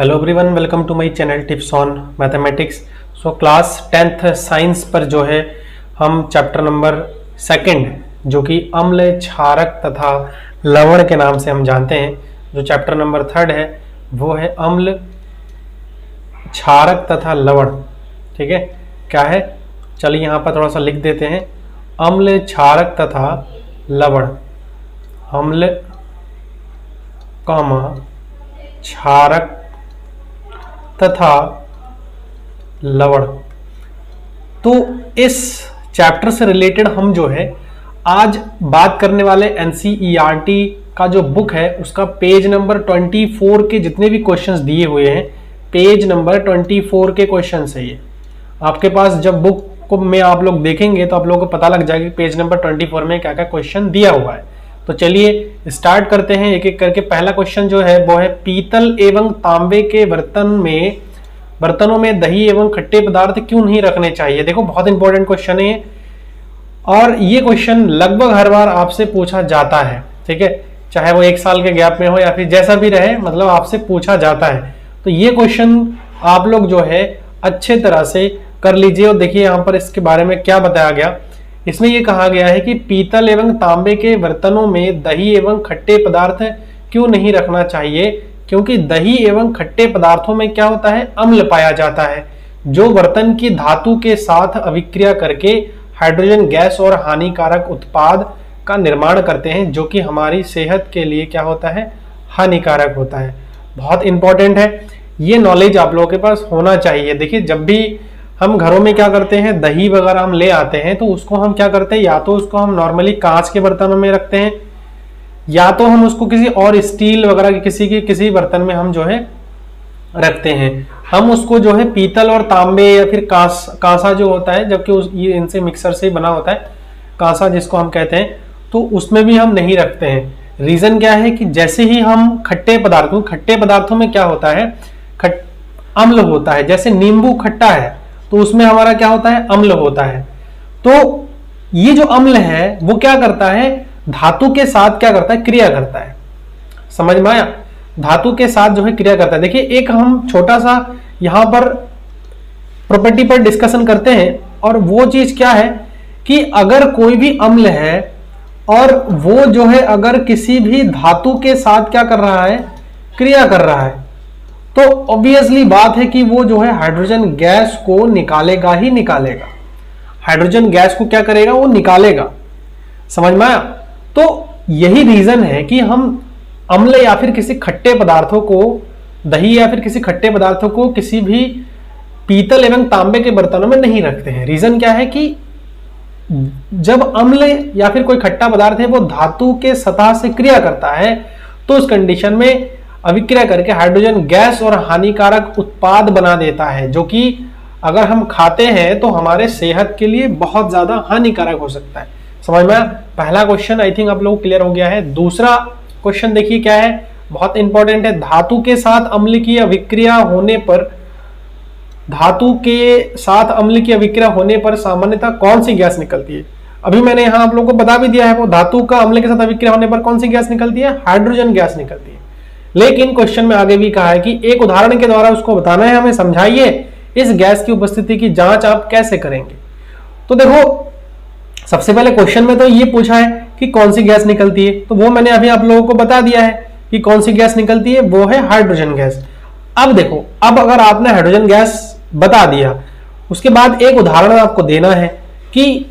Hello everyone, welcome to my channel tips on mathematics. So class 10th science पर जो है हम chapter number 2 जो कि अम्ल, क्षारक तथा लवण के नाम से हम जानते हैं। जो चैप्टर नंबर 3 है वो है अम्ल, क्षारक तथा लवण। ठीक है, क्या है? चलिए यहाँ पर थोड़ा सा लिख देते हैं। अम्ल, क्षारक तथा लवण। अम्ल, क्षारक तथा लवण। तो इस चैप्टर से रिलेटेड हम जो है आज बात करने वाले एनसीईआरटी का जो बुक है उसका पेज नंबर 24 के जितने भी क्वेश्चंस दिए हुए हैं, पेज नंबर 24 के क्वेश्चंस है ये। आपके पास जब बुक को में आप लोग देखेंगे तो आप लोगों को पता लग जाएगा कि पेज नंबर 24 में क्या क्या क्वेश्चन दिया हुआ है। तो चलिए स्टार्ट करते हैं एक एक करके। पहला क्वेश्चन जो है वो है पीतल एवं तांबे के बर्तनों में दही एवं खट्टे पदार्थ क्यों नहीं रखने चाहिए। देखो, बहुत इंपॉर्टेंट क्वेश्चन है और ये क्वेश्चन लगभग हर बार आपसे पूछा जाता है। ठीक है, चाहे वो 1 साल के गैप में हो या फिर जैसा भी रहे, मतलब आपसे पूछा जाता है। तो ये क्वेश्चन आप लोग जो है अच्छे तरह से कर लीजिए। और देखिए यहाँ पर इसके बारे में क्या बताया गया। इसमें यह कहा गया है कि पीतल एवं तांबे के बर्तनों में दही एवं खट्टे पदार्थ क्यों नहीं रखना चाहिए, क्योंकि दही एवं खट्टे पदार्थों में क्या होता है, अम्ल पाया जाता है, जो बर्तन की धातु के साथ अभिक्रिया करके हाइड्रोजन गैस और हानिकारक उत्पाद का निर्माण करते हैं, जो कि हमारी सेहत के लिए क्या होता है, हानिकारक होता है। बहुत इंपॉर्टेंट है, ये नॉलेज आप लोगों के पास होना चाहिए। देखिए, जब भी हम घरों में क्या करते हैं, दही वगैरह हम ले आते हैं तो उसको हम क्या करते हैं, या तो उसको हम नॉर्मली कांच के बर्तनों में रखते हैं, या तो हम उसको किसी और स्टील वगैरह किसी बर्तन में हम जो है रखते हैं। हम उसको जो है पीतल और तांबे या फिर कांसा जो होता है, जबकि ये इनसे मिक्सर से बना होता है कांसा जिसको हम कहते हैं, तो उसमें भी हम नहीं रखते हैं। रीजन क्या है कि जैसे ही हम खट्टे पदार्थों में क्या होता है, अम्ल होता है। जैसे नींबू खट्टा है तो उसमें हमारा क्या होता है, अम्ल होता है। तो ये जो अम्ल है वो क्या करता है, धातु के साथ क्या करता है, क्रिया करता है। समझ में आया? धातु के साथ जो है क्रिया करता है। देखिए, एक हम छोटा सा यहां पर प्रॉपर्टी पर डिस्कशन करते हैं, और वो चीज क्या है कि अगर कोई भी अम्ल है और वो जो है अगर किसी भी धातु के साथ क्या कर रहा है, क्रिया कर रहा है, तो ऑब्वियसली बात है कि वो जो है हाइड्रोजन गैस को निकालेगा ही निकालेगा। हाइड्रोजन गैस को क्या करेगा, वो निकालेगा। समझ में आया? तो यही रीजन है कि हम अम्ल या फिर किसी खट्टे पदार्थों को, दही या फिर किसी खट्टे पदार्थों को किसी भी पीतल एवं तांबे के बर्तनों में नहीं रखते हैं। रीजन क्या है कि जब अम्ल या फिर कोई खट्टा पदार्थ है वो धातु के सतह से क्रिया करता है, तो उस कंडीशन में अभिक्रिया करके हाइड्रोजन गैस और हानिकारक उत्पाद बना देता है, जो कि अगर हम खाते हैं तो हमारे सेहत के लिए बहुत ज्यादा हानिकारक हो सकता है। समझ में? पहला क्वेश्चन आई थिंक आप लोगों को क्लियर हो गया है। दूसरा क्वेश्चन देखिए क्या है, बहुत इंपॉर्टेंट है। धातु के साथ अम्ल की अभिक्रिया होने पर सामान्यतः कौन सी गैस निकलती है? अभी मैंने यहां आप लोगों को बता भी दिया है, वो धातु का अम्ल के साथ अभिक्रिया होने पर कौन सी गैस निकलती है, हाइड्रोजन गैस निकलती है। लेकिन क्वेश्चन में आगे भी कहा है कि एक उदाहरण के द्वारा उसको बताना है हमें। समझाइए इस गैस की उपस्थिति की जांच आप कैसे करेंगे। तो देखो, सबसे पहले क्वेश्चन में तो ये पूछा है कि कौन सी गैस निकलती है, तो वो मैंने अभी आप लोगों को बता दिया है कि कौन सी गैस निकलती है, वो है हाइड्रोजन गैस। अब देखो, अब अगर आपने हाइड्रोजन गैस बता दिया, उसके बाद एक उदाहरण आपको देना है कि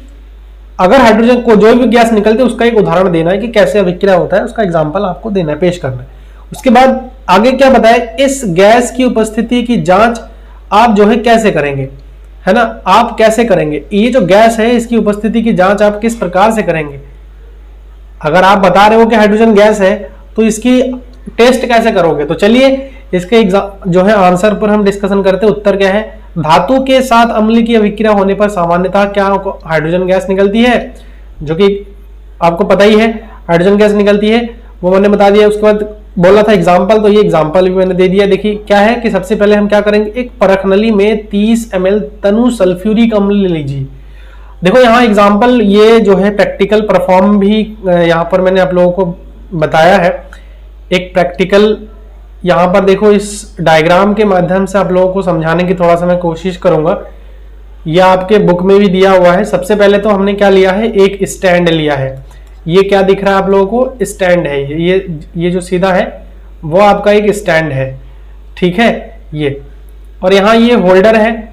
अगर हाइड्रोजन को जो भी गैस निकलती है उसका एक उदाहरण देना है कि कैसे अभिक्रिया होता है, उसका एग्जाम्पल आपको देना है, पेश करना है। उसके बाद आगे क्या बताए, इस गैस की उपस्थिति की जांच आप जो है कैसे करेंगे, है ना, आप कैसे करेंगे। ये जो गैस है इसकी उपस्थिति की जांच आप किस प्रकार से करेंगे। अगर आप बता रहे हो कि हाइड्रोजन गैस है तो इसकी टेस्ट कैसे करोगे। तो चलिए इसके जो है आंसर पर हम डिस्कशन करते हैं। उत्तर क्या है, धातु के साथ अम्ल की अभिक्रिया होने पर सामान्यतः क्या हाइड्रोजन गैस निकलती है, जो कि आपको पता ही है हाइड्रोजन गैस निकलती है, वो मैंने बता दिया। उसके बाद बोला था एग्जाम्पल, तो ये एग्जाम्पल भी मैंने दे दिया। देखिए क्या है कि सबसे पहले हम क्या करेंगे, एक परख नली में 30 ml तनु सल्फ्यूरिक अम्ल ले लीजिए। देखो यहाँ एग्जाम्पल, ये जो है प्रैक्टिकल परफॉर्म भी यहाँ पर मैंने आप लोगों को बताया है। एक प्रैक्टिकल यहाँ पर देखो इस डायग्राम के माध्यम से आप लोगों को समझाने की थोड़ा सा मैं कोशिश करूंगा। यह आपके बुक में भी दिया हुआ है। सबसे पहले तो हमने क्या लिया है, एक स्टैंड लिया है। ये क्या दिख रहा है आप लोगों को, स्टैंड है। ये जो सीधा है वो आपका एक स्टैंड है, ठीक है ये। और यहाँ ये होल्डर है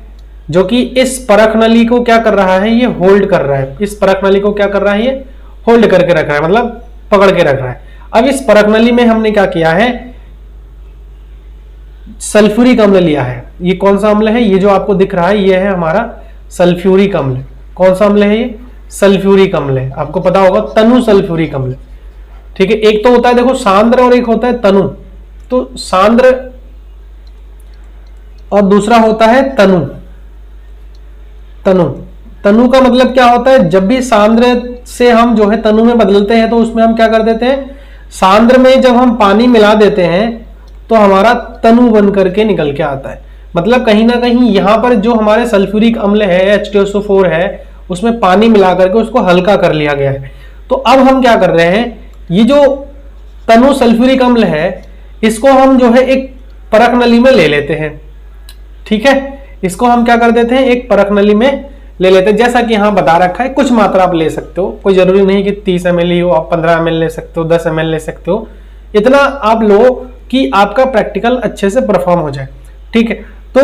जो कि इस परख नली को क्या कर रहा है, ये होल्ड कर रहा है। इस परख नली को क्या कर रहा है, ये होल्ड करके रख रहा है, मतलब पकड़ के रख रहा है। अब इस परख नली में हमने क्या किया है, सल्फ्यूरिक अम्ल लिया है। ये कौन सा अम्ल है, ये जो आपको दिख रहा है ये है हमारा सल्फ्यूरिक अम्ल। कौन सा अम्ल है ये, सल्फ्यूरिक अम्ल है। आपको पता होगा तनु सल्फ्यूरिक अम्ल, ठीक है। एक तो होता है देखो सांद्र और एक होता है तनु। तो सांद्र और दूसरा होता है तनु। तनु तनु का मतलब क्या होता है, जब भी सांद्र से हम जो है तनु में बदलते हैं तो उसमें हम क्या कर देते हैं, सांद्र में जब हम पानी मिला देते हैं तो हमारा तनु बन करके निकल के आता है। मतलब कहीं ना कहीं यहाँ पर जो हमारे सल्फ्यूरिक अम्ल है H2SO4 है, उसमें पानी मिला करके उसको हल्का कर लिया गया है। तो अब हम क्या कर रहे हैं, ये जो तनु सल्फ्यूरिक अम्ल है इसको हम जो है एक परख नली में ले लेते हैं, ठीक है। इसको हम क्या कर देते हैं, एक परख नली में ले लेते हैं। जैसा कि यहाँ बता रखा है, कुछ मात्रा आप ले सकते हो, कोई जरूरी नहीं कि 30 ml ही हो, आप 15 ml ले सकते हो, 10 ml ले सकते हो। इतना आप लो कि आपका प्रैक्टिकल अच्छे से परफॉर्म हो जाए, ठीक है। तो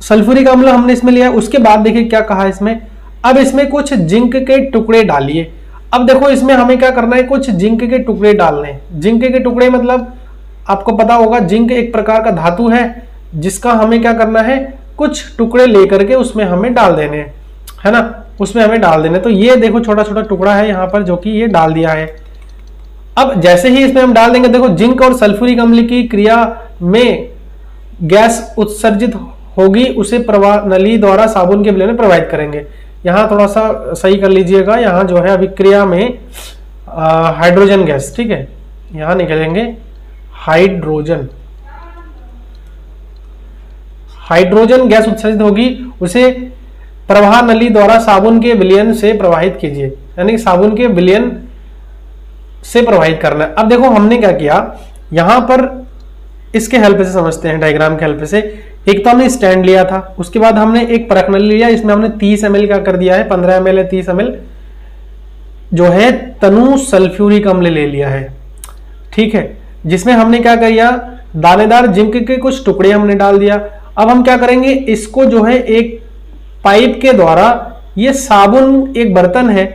सल्फ्यूरिक अम्ल हमने इसमें लिया। उसके बाद देखिए क्या कहा इसमें, अब इसमें कुछ जिंक के टुकड़े डालिए। अब देखो इसमें हमें क्या करना है, कुछ जिंक के टुकड़े डालने हैं। जिंक के टुकड़े मतलब आपको पता होगा जिंक एक प्रकार का धातु है जिसका हमें क्या करना है, कुछ टुकड़े लेकर के उसमें हमें डाल देने हैं, है ना, उसमें हमें डाल देने। तो ये देखो छोटा छोटा टुकड़ा है यहाँ पर जो कि ये डाल दिया है। अब जैसे ही इसमें हम डाल देंगे, देखो जिंक और सल्फ्यूरिक अम्ल की क्रिया में गैस उत्सर्जित होगी, उसे प्रवाह नली द्वारा साबुन के विलयन में प्रवाहित करेंगे। यहाँ थोड़ा सा सही कर लीजिएगा, यहाँ जो है अभिक्रिया में हाइड्रोजन गैस, ठीक है, यहाँ निकलेंगे हाइड्रोजन गैस उत्सर्जित होगी, उसे प्रवाह नली द्वारा साबुन के विलयन से प्रवाहित कीजिए। यानी साबुन के विलयन से प्रवाहित करना है। अब देखो हमने क्या किया, यहां पर इसके हेल्प से समझते हैं, डायग्राम के हेल्प से। एक तो हमने स्टैंड लिया था, उसके बाद हमने एक परख नली लिया, इसमें हमने 30 ml का कर दिया है, 15 ml है, 30 ml जो है तनु सल्फ्यूरिक अम्ल ले लिया है, ठीक है। जिसमें हमने क्या किया, दानेदार जिंक के कुछ टुकड़े हमने डाल दिया। अब हम क्या करेंगे, इसको जो है एक पाइप के द्वारा, ये साबुन एक बर्तन है,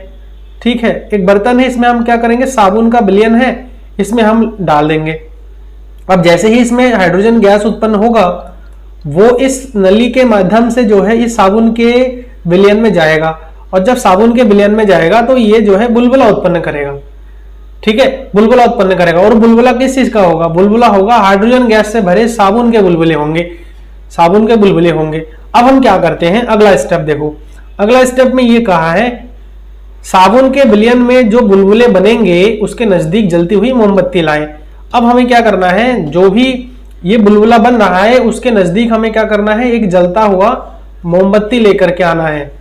ठीक है, एक बर्तन है, इसमें हम क्या करेंगे, साबुन का विलयन है, इसमें हम डाल देंगे। अब जैसे ही इसमें हाइड्रोजन गैस उत्पन्न होगा, वो इस नली के माध्यम से जो है इस साबुन के विलयन में जाएगा, और जब साबुन के विलयन में जाएगा तो ये जो है बुलबुला उत्पन्न करेगा, ठीक है, बुलबुला उत्पन्न करेगा। और बुलबुला किस चीज का होगा, बुलबुला होगा हाइड्रोजन गैस से भरे साबुन के बुलबुले होंगे, साबुन के बुलबुले होंगे। अब हम क्या करते हैं, अगला स्टेप देखो, अगला स्टेप में ये कहा है, साबुन के विलयन में जो बुलबुले बनेंगे उसके नजदीक जलती हुई मोमबत्ती लाएं। अब हमें क्या करना है, जो भी ये बुलबुला बन रहा है उसके नजदीक हमें क्या करना है, एक जलता हुआ मोमबत्ती लेकर के आना है,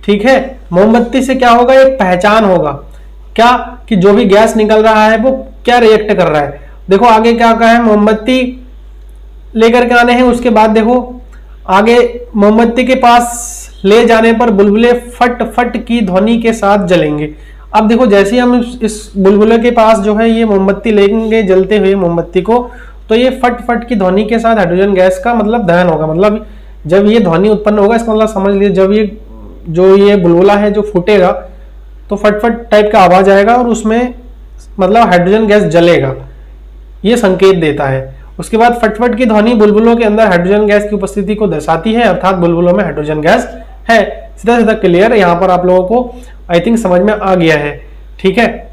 ठीक है। मोमबत्ती से क्या होगा, एक पहचान होगा, क्या कि जो भी गैस निकल रहा है वो क्या रिएक्ट कर रहा है। देखो आगे क्या कहा है, मोमबत्ती लेकर के आने हैं। उसके बाद देखो आगे, मोमबत्ती के पास ले जाने पर बुलबुले फट फट की ध्वनि के साथ जलेंगे। अब देखो जैसे ही हम इस बुलबुले के पास जो है ये मोमबत्ती लेंगे, जलते हुए मोमबत्ती को, तो ये फट फट की ध्वनि के साथ हाइड्रोजन गैस का मतलब दहन होगा। मतलब जब ये ध्वनि उत्पन्न होगा, इसका मतलब समझ लीजिए जब ये जो ये बुलबुला है जो फूटेगा तो फटफट टाइप का आवाज आएगा और उसमें मतलब हाइड्रोजन गैस जलेगा, ये संकेत देता है। उसके बाद फटफट की ध्वनि बुलबुलों के अंदर हाइड्रोजन गैस की उपस्थिति को दर्शाती है, अर्थात बुलबुलों में हाइड्रोजन गैस है। सीधा सीधा क्लियर, यहाँ पर आप लोगों को आई थिंक समझ में आ गया है, ठीक है।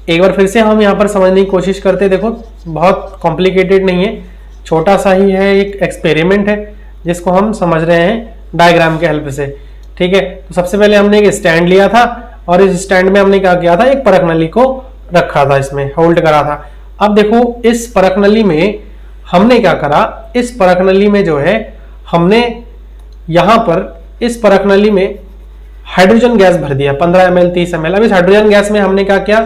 एक बार फिर से हम यहाँ पर समझने की कोशिश करते हैं। देखो बहुत कॉम्प्लिकेटेड नहीं है, छोटा सा ही है, एक एक्सपेरिमेंट है जिसको हम समझ रहे हैं डायग्राम के हेल्प से, ठीक है। तो सबसे पहले हमने एक स्टैंड लिया था और इस स्टैंड में हमने क्या किया था, एक परख नली को रखा था, इसमें होल्ड करा था। अब देखो इस परख नली में हमने क्या करा, इस परख नली में जो है हमने यहां पर इस परख नली में हाइड्रोजन गैस भर दिया, 15 ml 30 ml। अब इस हाइड्रोजन गैस में हमने क्या किया,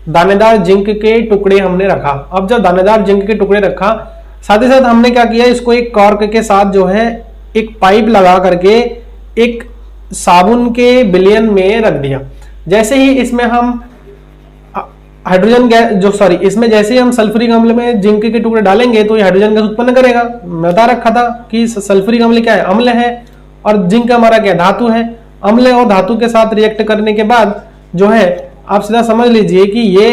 दानेदार जिंक के टुकड़े हमने रखा। अब जब दानेदार जिंक के टुकड़े रखा, साथ ही साथ हमने क्या किया, इसको एक कॉर्क के साथ जो है एक पाइप लगा करके एक साबुन के विलयन में रख दिया। जैसे ही इसमें हम हाइड्रोजन गैस इसमें जैसे ही हम सल्फ्यूरिक अम्ल में जिंक के टुकड़े डालेंगे तो ये हाइड्रोजन गैस उत्पन्न करेगा। मैं बता रखा था कि सल्फ्यूरिक अम्ल क्या है, अम्ल है, और जिंक हमारा क्या, धातु है। अम्ल और धातु के साथ रिएक्ट करने के बाद जो है आप सीधा समझ लीजिए कि ये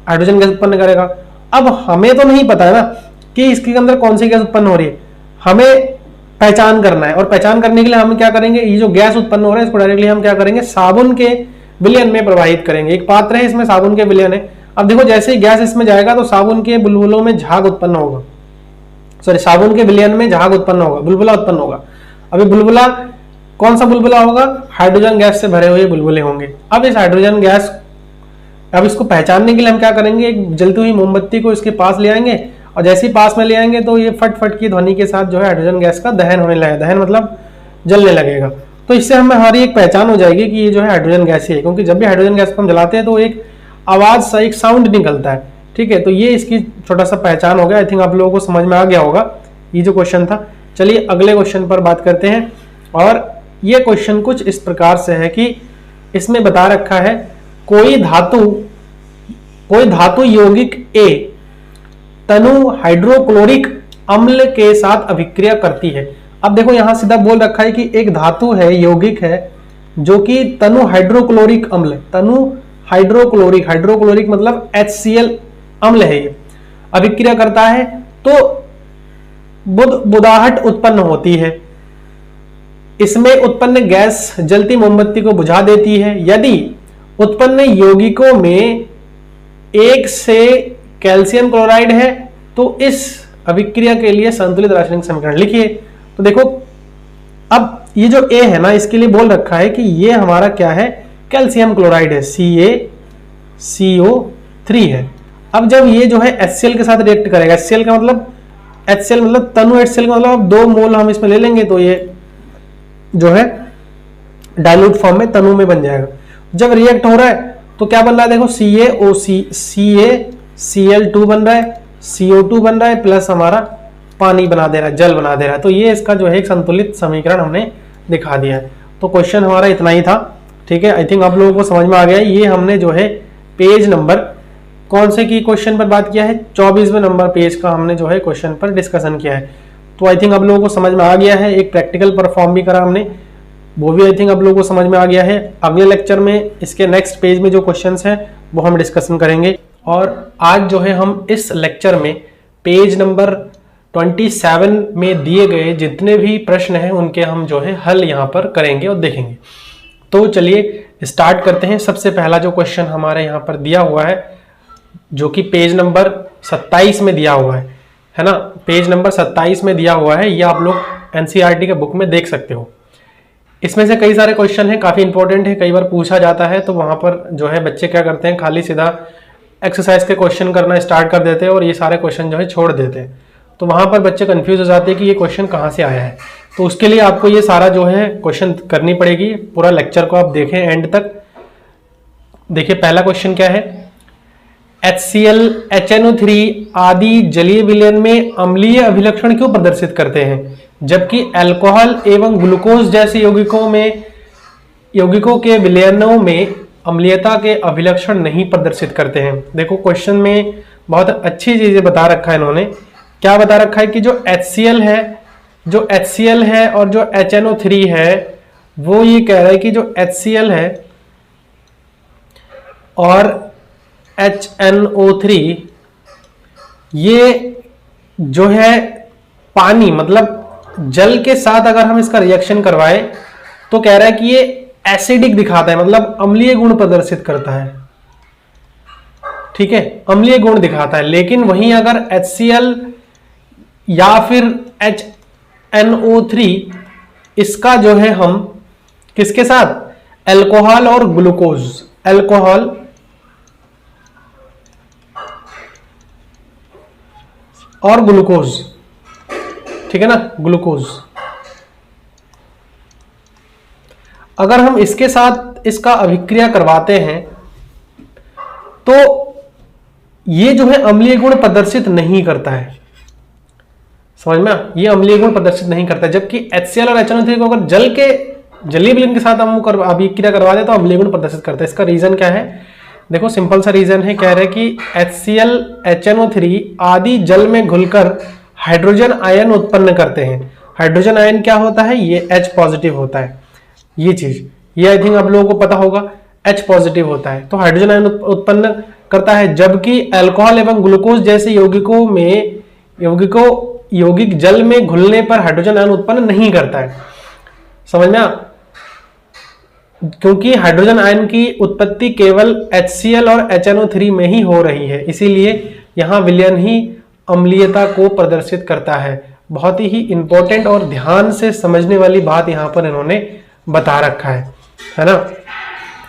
हाइड्रोजन गैस उत्पन्न करेगा। अब हमें तो नहीं पता है ना कि इसके अंदर कौन सी गैस उत्पन्न हो रही है, हमें पहचान करना है। और पहचान करने के लिए हम क्या करेंगे, ये जो गैस उत्पन्न हो रहा है इसको डायरेक्टली हम क्या करेंगे, साबुन के विलयन में प्रवाहित करेंगे। एक पात्र है, इसमें साबुन के विलयन है। अब देखो जैसे ही गैस इसमें जाएगा तो साबुन के बुलबुलों में झाग उत्पन्न होगा, साबुन के विलयन में झाग उत्पन्न होगा, बुलबुला उत्पन्न होगा। अभी बुलबुला कौन सा बुलबुला होगा, हाइड्रोजन गैस से भरे हुए बुलबुले होंगे। अब इस हाइड्रोजन गैस, अब इसको पहचानने के लिए हम क्या करेंगे, एक जलती हुई मोमबत्ती को इसके पास ले आएंगे, और जैसे ही पास में ले आएंगे तो ये फट फट की ध्वनि के साथ जो है हाइड्रोजन गैस का दहन होने लगेगा। दहन मतलब जलने लगेगा। तो इससे हमारी एक पहचान हो जाएगी कि ये जो है हाइड्रोजन गैस ही है, क्योंकि जब भी हाइड्रोजन गैस को हम जलाते हैं तो एक आवाज सा, एक साउंड निकलता है। ठीक है, तो ये इसकी छोटा सा पहचान हो गया। आई थिंक आप लोगों को समझ में आ गया होगा ये जो क्वेश्चन था। चलिए अगले क्वेश्चन पर बात करते हैं। और ये क्वेश्चन कुछ इस प्रकार से है कि इसमें बता रखा है कोई धातु यौगिक ए तनु हाइड्रोक्लोरिक अम्ल के साथ अभिक्रिया करती है। अब देखो यहां सीधा बोल रखा है कि एक धातु है, यौगिक है, जो कि तनु हाइड्रोक्लोरिक अम्ल, तनु हाइड्रोक्लोरिक मतलब HCl अम्ल है, ये अभिक्रिया करता है तो बुदाहट उत्पन्न होती है। इसमें उत्पन्न गैस जलती मोमबत्ती को बुझा देती है। यदि उत्पन्न यौगिकों में एक से कैल्शियम क्लोराइड है तो इस अभिक्रिया के लिए संतुलित रासायनिक समीकरण लिखिए। तो देखो अब ये जो ए है ना, इसके लिए बोल रखा है कि ये हमारा क्या है, कैल्शियम क्लोराइड है, CaCO3 है। अब जब ये जो है HCl के साथ रिएक्ट करेगा, HCl का मतलब HCl मतलब तनु HCl का मतलब अब 2 मोल हम इसमें ले लेंगे तो ये जो है डाइल्यूट फॉर्म में तनु में बन जाएगा। जब रिएक्ट हो रहा है तो क्या बन रहा है, देखो CaCl2 बन रहा है, CO2 बन रहा है, प्लस हमारा पानी बना दे रहा है, जल बना दे रहा है। तो ये इसका जो है एक संतुलित समीकरण हमने दिखा दिया है। तो क्वेश्चन हमारा इतना ही था। ठीक है, आई थिंक आप लोगों को समझ में आ गया। ये हमने जो है पेज नंबर कौन से की क्वेश्चन पर बात किया है, 24वें नंबर पेज का हमने जो है क्वेश्चन पर डिस्कशन किया है। तो आई थिंक आप लोगों को समझ में आ गया है। एक प्रैक्टिकल परफॉर्म भी करा हमने, वो भी आई थिंक आप लोगों को समझ में आ गया है। अगले लेक्चर में इसके नेक्स्ट पेज में जो क्वेश्चंस हैं वो हम डिस्कशन करेंगे। और आज जो है हम इस लेक्चर में पेज नंबर 27 में दिए गए जितने भी प्रश्न हैं उनके हम जो है हल यहाँ पर करेंगे और देखेंगे। तो चलिए स्टार्ट करते हैं। सबसे पहला जो क्वेश्चन हमारे यहाँ पर दिया हुआ है, जो कि पेज नंबर 27 में दिया हुआ है ना, पेज नंबर 27 में दिया हुआ है। ये आप लोग NCERT के बुक में देख सकते हो। इसमें से कई सारे क्वेश्चन हैं, काफी इंपॉर्टेंट है, कई बार पूछा जाता है। तो वहां पर जो है बच्चे क्या करते हैं, खाली सीधा एक्सरसाइज के क्वेश्चन करना स्टार्ट कर देते हैं और ये सारे क्वेश्चन जो है छोड़ देते हैं। तो वहां पर बच्चे कंफ्यूज हो जाते हैं कि ये क्वेश्चन कहाँ से आया है। तो उसके लिए आपको ये सारा जो है क्वेश्चन करनी पड़ेगी। पूरा लेक्चर को आप देखें एंड तक। देखिए पहला क्वेश्चन क्या है, HCl, HNO3 आदि जलीय विलयन में अम्लीय अभिलक्षण क्यों प्रदर्शित करते हैं, जबकि अल्कोहल एवं ग्लूकोज जैसे यौगिकों के विलयनों में अम्लीयता के अभिलक्षण नहीं प्रदर्शित करते हैं। देखो क्वेश्चन में बहुत अच्छी चीजें बता रखा है इन्होंने। क्या बता रखा है कि जो HCl है और जो HNO3 है, वो ये कह रहा है कि जो HCl है और HNO3 ये जो है पानी मतलब जल के साथ अगर हम इसका रिएक्शन करवाए तो कह रहा है कि ये एसिडिक दिखाता है, मतलब अम्लीय गुण प्रदर्शित करता है। ठीक है, अम्लीय गुण दिखाता है। लेकिन वहीं अगर HCl या फिर HNO3 इसका जो है हम किसके साथ, अल्कोहल और ग्लूकोज, अल्कोहल और ग्लूकोज, ठीक है ना, ग्लूकोज, अगर हम इसके साथ इसका अभिक्रिया करवाते हैं तो ये जो है अम्लीय गुण प्रदर्शित नहीं करता है, समझ में, ये अम्लीय गुण प्रदर्शित नहीं करता है। जबकि HCl और HNO3 को अगर जलीय विलयन के साथ हम अभिक्रिया करवा दे तो अम्लीय गुण प्रदर्शित करता है। इसका रीजन क्या है, देखो सिंपल सा रीजन है, कह रहे हैं कि HCl HNO3 आदि जल में घुलकर हाइड्रोजन आयन उत्पन्न करते हैं। हाइड्रोजन आयन क्या होता है, ये H पॉजिटिव होता है, ये चीज, ये आई थिंक आप लोगों को पता होगा, H पॉजिटिव होता है, तो हाइड्रोजन आयन उत्पन्न करता है। जबकि अल्कोहल एवं ग्लूकोज जैसे यौगिक जल में घुलने पर हाइड्रोजन आयन उत्पन्न नहीं करता है, समझ में, क्योंकि हाइड्रोजन आयन की उत्पत्ति केवल HCl और HNO3 में ही हो रही है, इसीलिए यहां विलयन ही अम्लीयता को प्रदर्शित करता है। बहुत ही इंपॉर्टेंट और ध्यान से समझने वाली बात यहां पर इन्होंने बता रखा है ना।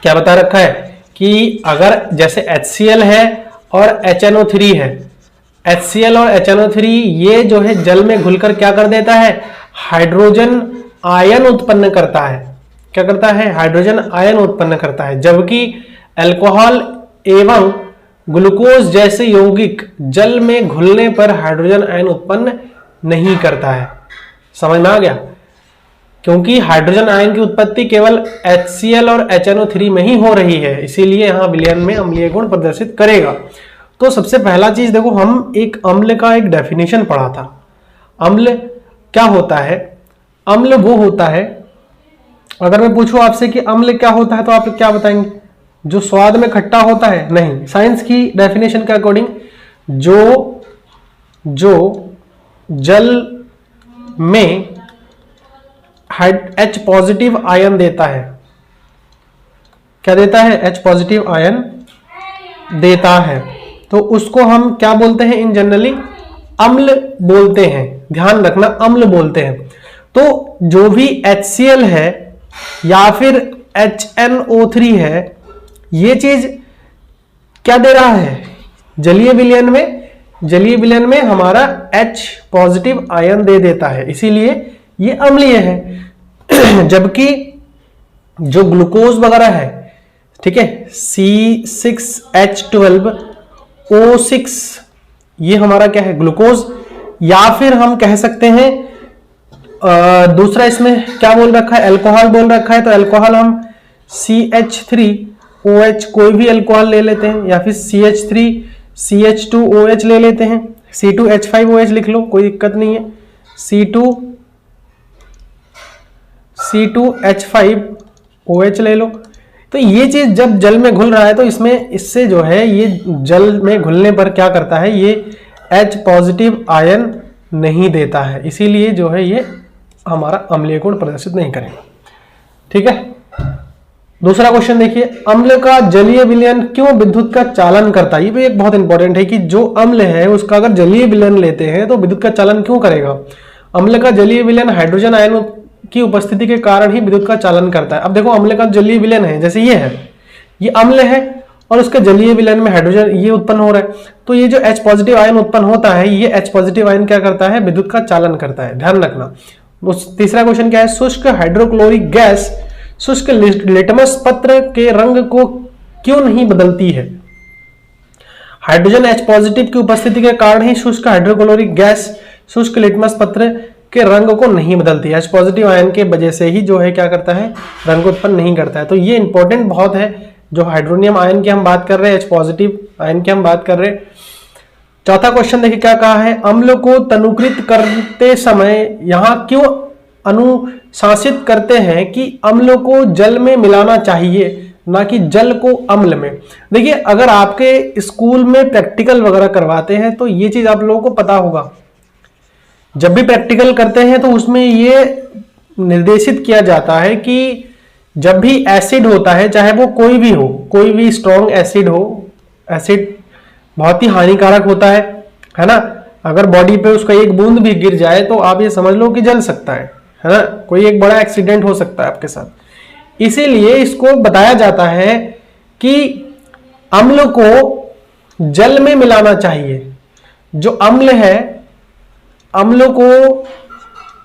क्या बता रखा है कि अगर जैसे HCl है और HNO3 है, HCl और HNO3 ये जो है जल में घुलकर क्या कर देता है, हाइड्रोजन आयन उत्पन्न करता है। क्या करता है, हाइड्रोजन आयन उत्पन्न करता है। जबकि अल्कोहल एवं ग्लूकोज जैसे यौगिक जल में घुलने पर हाइड्रोजन आयन उत्पन्न नहीं करता है, समझ में आ गया, क्योंकि हाइड्रोजन आयन की उत्पत्ति केवल HCl और HNO3 में ही हो रही है, इसीलिए यहां विलयन में अम्लीय गुण प्रदर्शित करेगा। तो सबसे पहला चीज देखो, हम एक अम्ल का एक डेफिनेशन पढ़ा था। अम्ल क्या होता है, अम्ल वो होता है, अगर मैं पूछूं आपसे कि अम्ल क्या होता है तो आप क्या बताएंगे, जो स्वाद में खट्टा होता है, नहीं, साइंस की डेफिनेशन के अकॉर्डिंग जो जल में H पॉजिटिव आयन देता है, क्या देता है, H पॉजिटिव आयन देता है, तो उसको हम क्या बोलते हैं, इन जनरली अम्ल बोलते हैं। ध्यान रखना, अम्ल बोलते हैं। तो जो भी HCl है या फिर HNO3 है, ये चीज क्या दे रहा है, जलीय विलयन में हमारा H पॉजिटिव आयन दे देता है, इसीलिए ये अम्लीय है। जबकि जो ग्लूकोज वगैरह है, ठीक है, C6H12O6, ये हमारा क्या है, ग्लूकोज, या फिर हम कह सकते हैं दूसरा इसमें क्या बोल रखा है, अल्कोहल बोल रखा है, तो अल्कोहल हम CH3OH कोई भी अल्कोहल ले लेते हैं, या फिर CH3CH2OH ले लेते हैं, C2H5OH लिख लो, कोई दिक्कत नहीं है, C2H5OH ले लो। तो ये चीज जब जल में घुल रहा है तो इससे जो है ये जल में घुलने पर क्या करता है, ये H पॉजिटिव आयन नहीं देता है, इसीलिए जो है ये हमारा अम्लीय गुण प्रदर्शित नहीं करेगा। ठीक है, दूसरा क्वेश्चन देखिए, अम्ल का जलीय विलयन क्यों विद्युत का चालन करता है। ये भी एक बहुत इंपॉर्टेंट है कि जो अम्ल है उसका अगर जलीय विलयन लेते हैं तो विद्युत का चालन क्यों करेगा। अम्ल का जलीय विलयन हाइड्रोजन आयन की उपस्थिति के कारण ही विद्युत का चालन करता है। अब देखो, अम्ल का जलीय विलयन है, जैसे ये है, ये अम्ल है और उसके जलीय विलयन में हाइड्रोजन ये उत्पन्न हो रहा है, तो ये जो H पॉजिटिव आयन उत्पन्न होता है, ये H पॉजिटिव आयन क्या करता है, विद्युत का चालन करता है, ध्यान रखना। तीसरा क्वेश्चन क्या है, शुष्क हाइड्रोक्लोरिक गैस शुष्क लिटमस पत्र के रंग को क्यों नहीं बदलती है। हाइड्रोजन H पॉजिटिव की उपस्थिति के कारण ही शुष्क हाइड्रोक्लोरिक गैस शुष्क लिटमस पत्र के रंग को नहीं बदलती है। H पॉजिटिव आयन के वजह से ही जो है क्या करता है, रंग उत्पन्न नहीं करता है। तो ये इंपॉर्टेंट बहुत है, जो हाइड्रोनियम आयन की हम बात कर रहे हैं, H पॉजिटिव आयन की हम बात कर रहे हैं। चौथा क्वेश्चन देखिए क्या कहा है, अम्ल को तनुकृत करते समय यहां क्यों अनुशासित करते हैं कि अम्ल को जल में मिलाना चाहिए, ना कि जल को अम्ल में। देखिए, अगर आपके स्कूल में प्रैक्टिकल वगैरह करवाते हैं तो ये चीज आप लोगों को पता होगा, जब भी प्रैक्टिकल करते हैं तो उसमें ये निर्देशित किया जाता है कि जब भी एसिड होता है, चाहे वो कोई भी हो, कोई भी स्ट्रॉन्ग एसिड हो, एसिड बहुत ही हानिकारक होता है ना। अगर बॉडी पे उसका एक बूंद भी गिर जाए तो आप ये समझ लो कि जल सकता है ना, कोई एक बड़ा एक्सीडेंट हो सकता है आपके साथ। इसीलिए इसको बताया जाता है कि अम्ल को जल में मिलाना चाहिए। जो अम्ल है, अम्ल को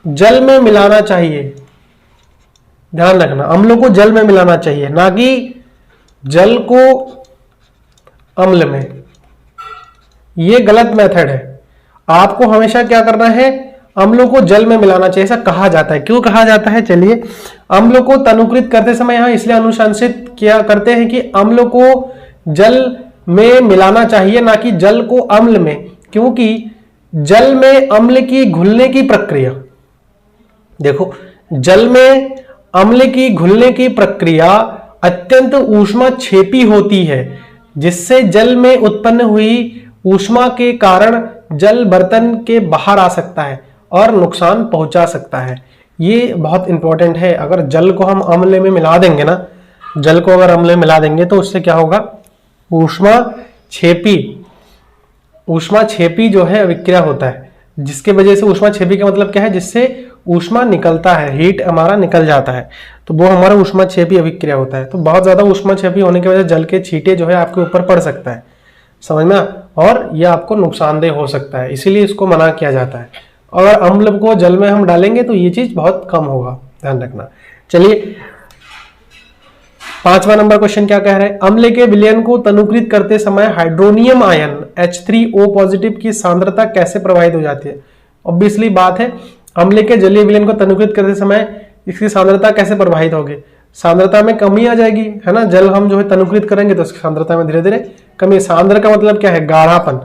जल में मिलाना चाहिए, ध्यान रखना, अम्ल को जल में मिलाना चाहिए, ना कि जल को अम्ल में। ये गलत मेथड है। आपको हमेशा क्या करना है, अम्लों को जल में मिलाना चाहिए, ऐसा कहा जाता है। क्यों कहा जाता है, चलिए, अम्लों को तनुकृत करते समय यहां इसलिए अनुशंसित किया करते हैं कि अम्लों को जल में मिलाना चाहिए, ना कि जल को अम्ल में, क्योंकि जल में अम्ल की घुलने की प्रक्रिया, देखो, जल में अम्ल की घुलने की प्रक्रिया अत्यंत ऊष्माक्षेपी होती है, जिससे जल में उत्पन्न हुई ऊष्मा के कारण जल बर्तन के बाहर आ सकता है और नुकसान पहुंचा सकता है। ये बहुत इंपॉर्टेंट है। अगर जल को हम अम्ल में मिला देंगे ना, जल को अगर अम्ल में मिला देंगे तो उससे क्या होगा, ऊष्माक्षेपी जो है अभिक्रिया होता है, जिसके वजह से ऊष्माक्षेपी का मतलब क्या है, जिससे ऊष्मा निकलता है, हीट हमारा निकल जाता है, तो वो हमारा ऊष्माक्षेपी अभिक्रिया होता है। तो बहुत ज्यादा ऊष्माक्षेपी होने की वजह से जल के छींटे जो है आपके ऊपर पड़ सकता है, समझ में, और यह आपको नुकसानदेह हो सकता है, इसीलिए इसको मना किया जाता है। अगर अम्ल को जल में हम डालेंगे तो ये चीज बहुत कम होगा, ध्यान रखना। चलिए 5वां नंबर क्वेश्चन क्या कह रहे हैं, अम्ल के विलयन को तनुकृत करते समय हाइड्रोनियम आयन H3O पॉजिटिव की सांद्रता कैसे प्रभावित हो जाती है। ऑब्वियसली बात है, अम्ल के जलीय विलयन को तनुकृत करते समय इसकी सांद्रता कैसे प्रभावित होगी, सांद्रता में कमी आ जाएगी, है ना। जल हम जो है तनुकृत करेंगे तो उसकी सांद्रता में धीरे धीरे कमी। सांद्र का मतलब क्या है, गाढ़ापन,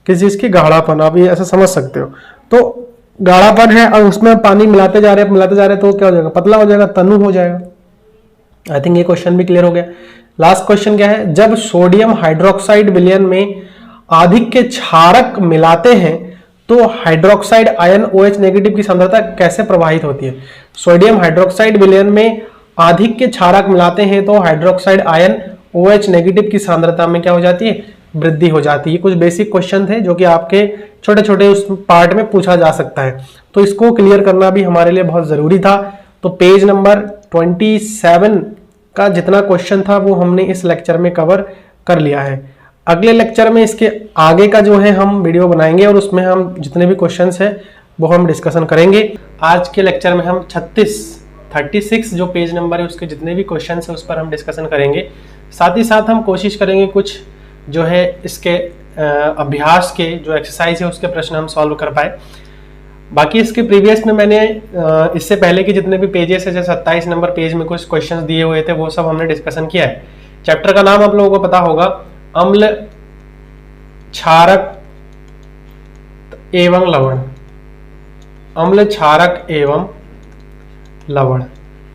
किसी चीज की गाढ़ापन, आप ये ऐसा समझ सकते हो। तो गाढ़ापन है और उसमें पानी मिलाते जा रहे हैं तो क्या हो जाएगा, पतला हो जाएगा, तनु हो जाएगा। आई थिंक ये क्वेश्चन भी क्लियर हो गया। लास्ट क्वेश्चन क्या है, जब सोडियम हाइड्रोक्साइड विलयन में अधिक के क्षारक मिलाते हैं तो हाइड्रोक्साइड आयन OH नेगेटिव की सांद्रता कैसे प्रभावित होती है। सोडियम हाइड्रोक्साइड विलयन में अधिक के क्षारक मिलाते हैं तो हाइड्रोक्साइड आयन OH नेगेटिव की सांद्रता में क्या हो जाती है, वृद्धि हो जाती है। कुछ बेसिक क्वेश्चन थे जो कि आपके छोटे छोटे उस पार्ट में पूछा जा सकता है, तो इसको क्लियर करना भी हमारे लिए बहुत जरूरी था। तो पेज नंबर 27 का जितना क्वेश्चन था वो हमने इस लेक्चर में कवर कर लिया है। अगले लेक्चर में इसके आगे का जो है हम वीडियो बनाएंगे और उसमें हम जितने भी क्वेश्चंस है वो हम डिस्कशन करेंगे। आज के लेक्चर में हम 36 जो पेज नंबर है उसके जितने भी क्वेश्चंस है उस पर हम डिस्कशन करेंगे। साथ ही साथ हम कोशिश करेंगे कुछ जो है इसके अभ्यास के जो एक्सरसाइज है उसके प्रश्न हम सॉल्व कर पाए। बाकी इसके प्रीवियस में मैंने इससे पहले के जितने भी पेजेस है, जैसे 27 नंबर पेज में कुछ क्वेश्चंस दिए हुए थे, वो सब हमने डिस्कशन किया है। चैप्टर का नाम आप लोगों को पता होगा, अम्ल, क्षारक एवं लवण। अम्ल, क्षारक एवं लवण,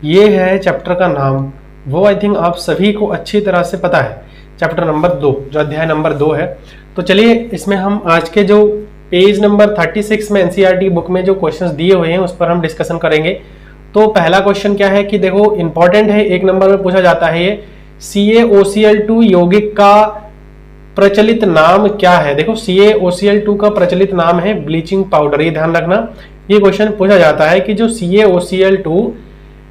ये है चैप्टर का नाम। वो आई थिंक आप सभी को अच्छी तरह से पता है। चैप्टर नंबर 2 जो अध्याय नंबर 2 है। तो चलिए इसमें हम आज के जो पेज नंबर 36 में एनसीईआरटी बुक में जो क्वेश्चंस दिए हुए हैं उस पर हम डिस्कशन करेंगे। तो पहला क्वेश्चन क्या है कि देखो इंपॉर्टेंट है, 1 नंबर में पूछा जाता है ये, CaOCl2 यौगिक का प्रचलित नाम क्या है। देखो CaOCl2 का प्रचलित नाम है ब्लीचिंग पाउडर, ये ध्यान रखना। ये क्वेश्चन पूछा जाता है कि जो CaOCl2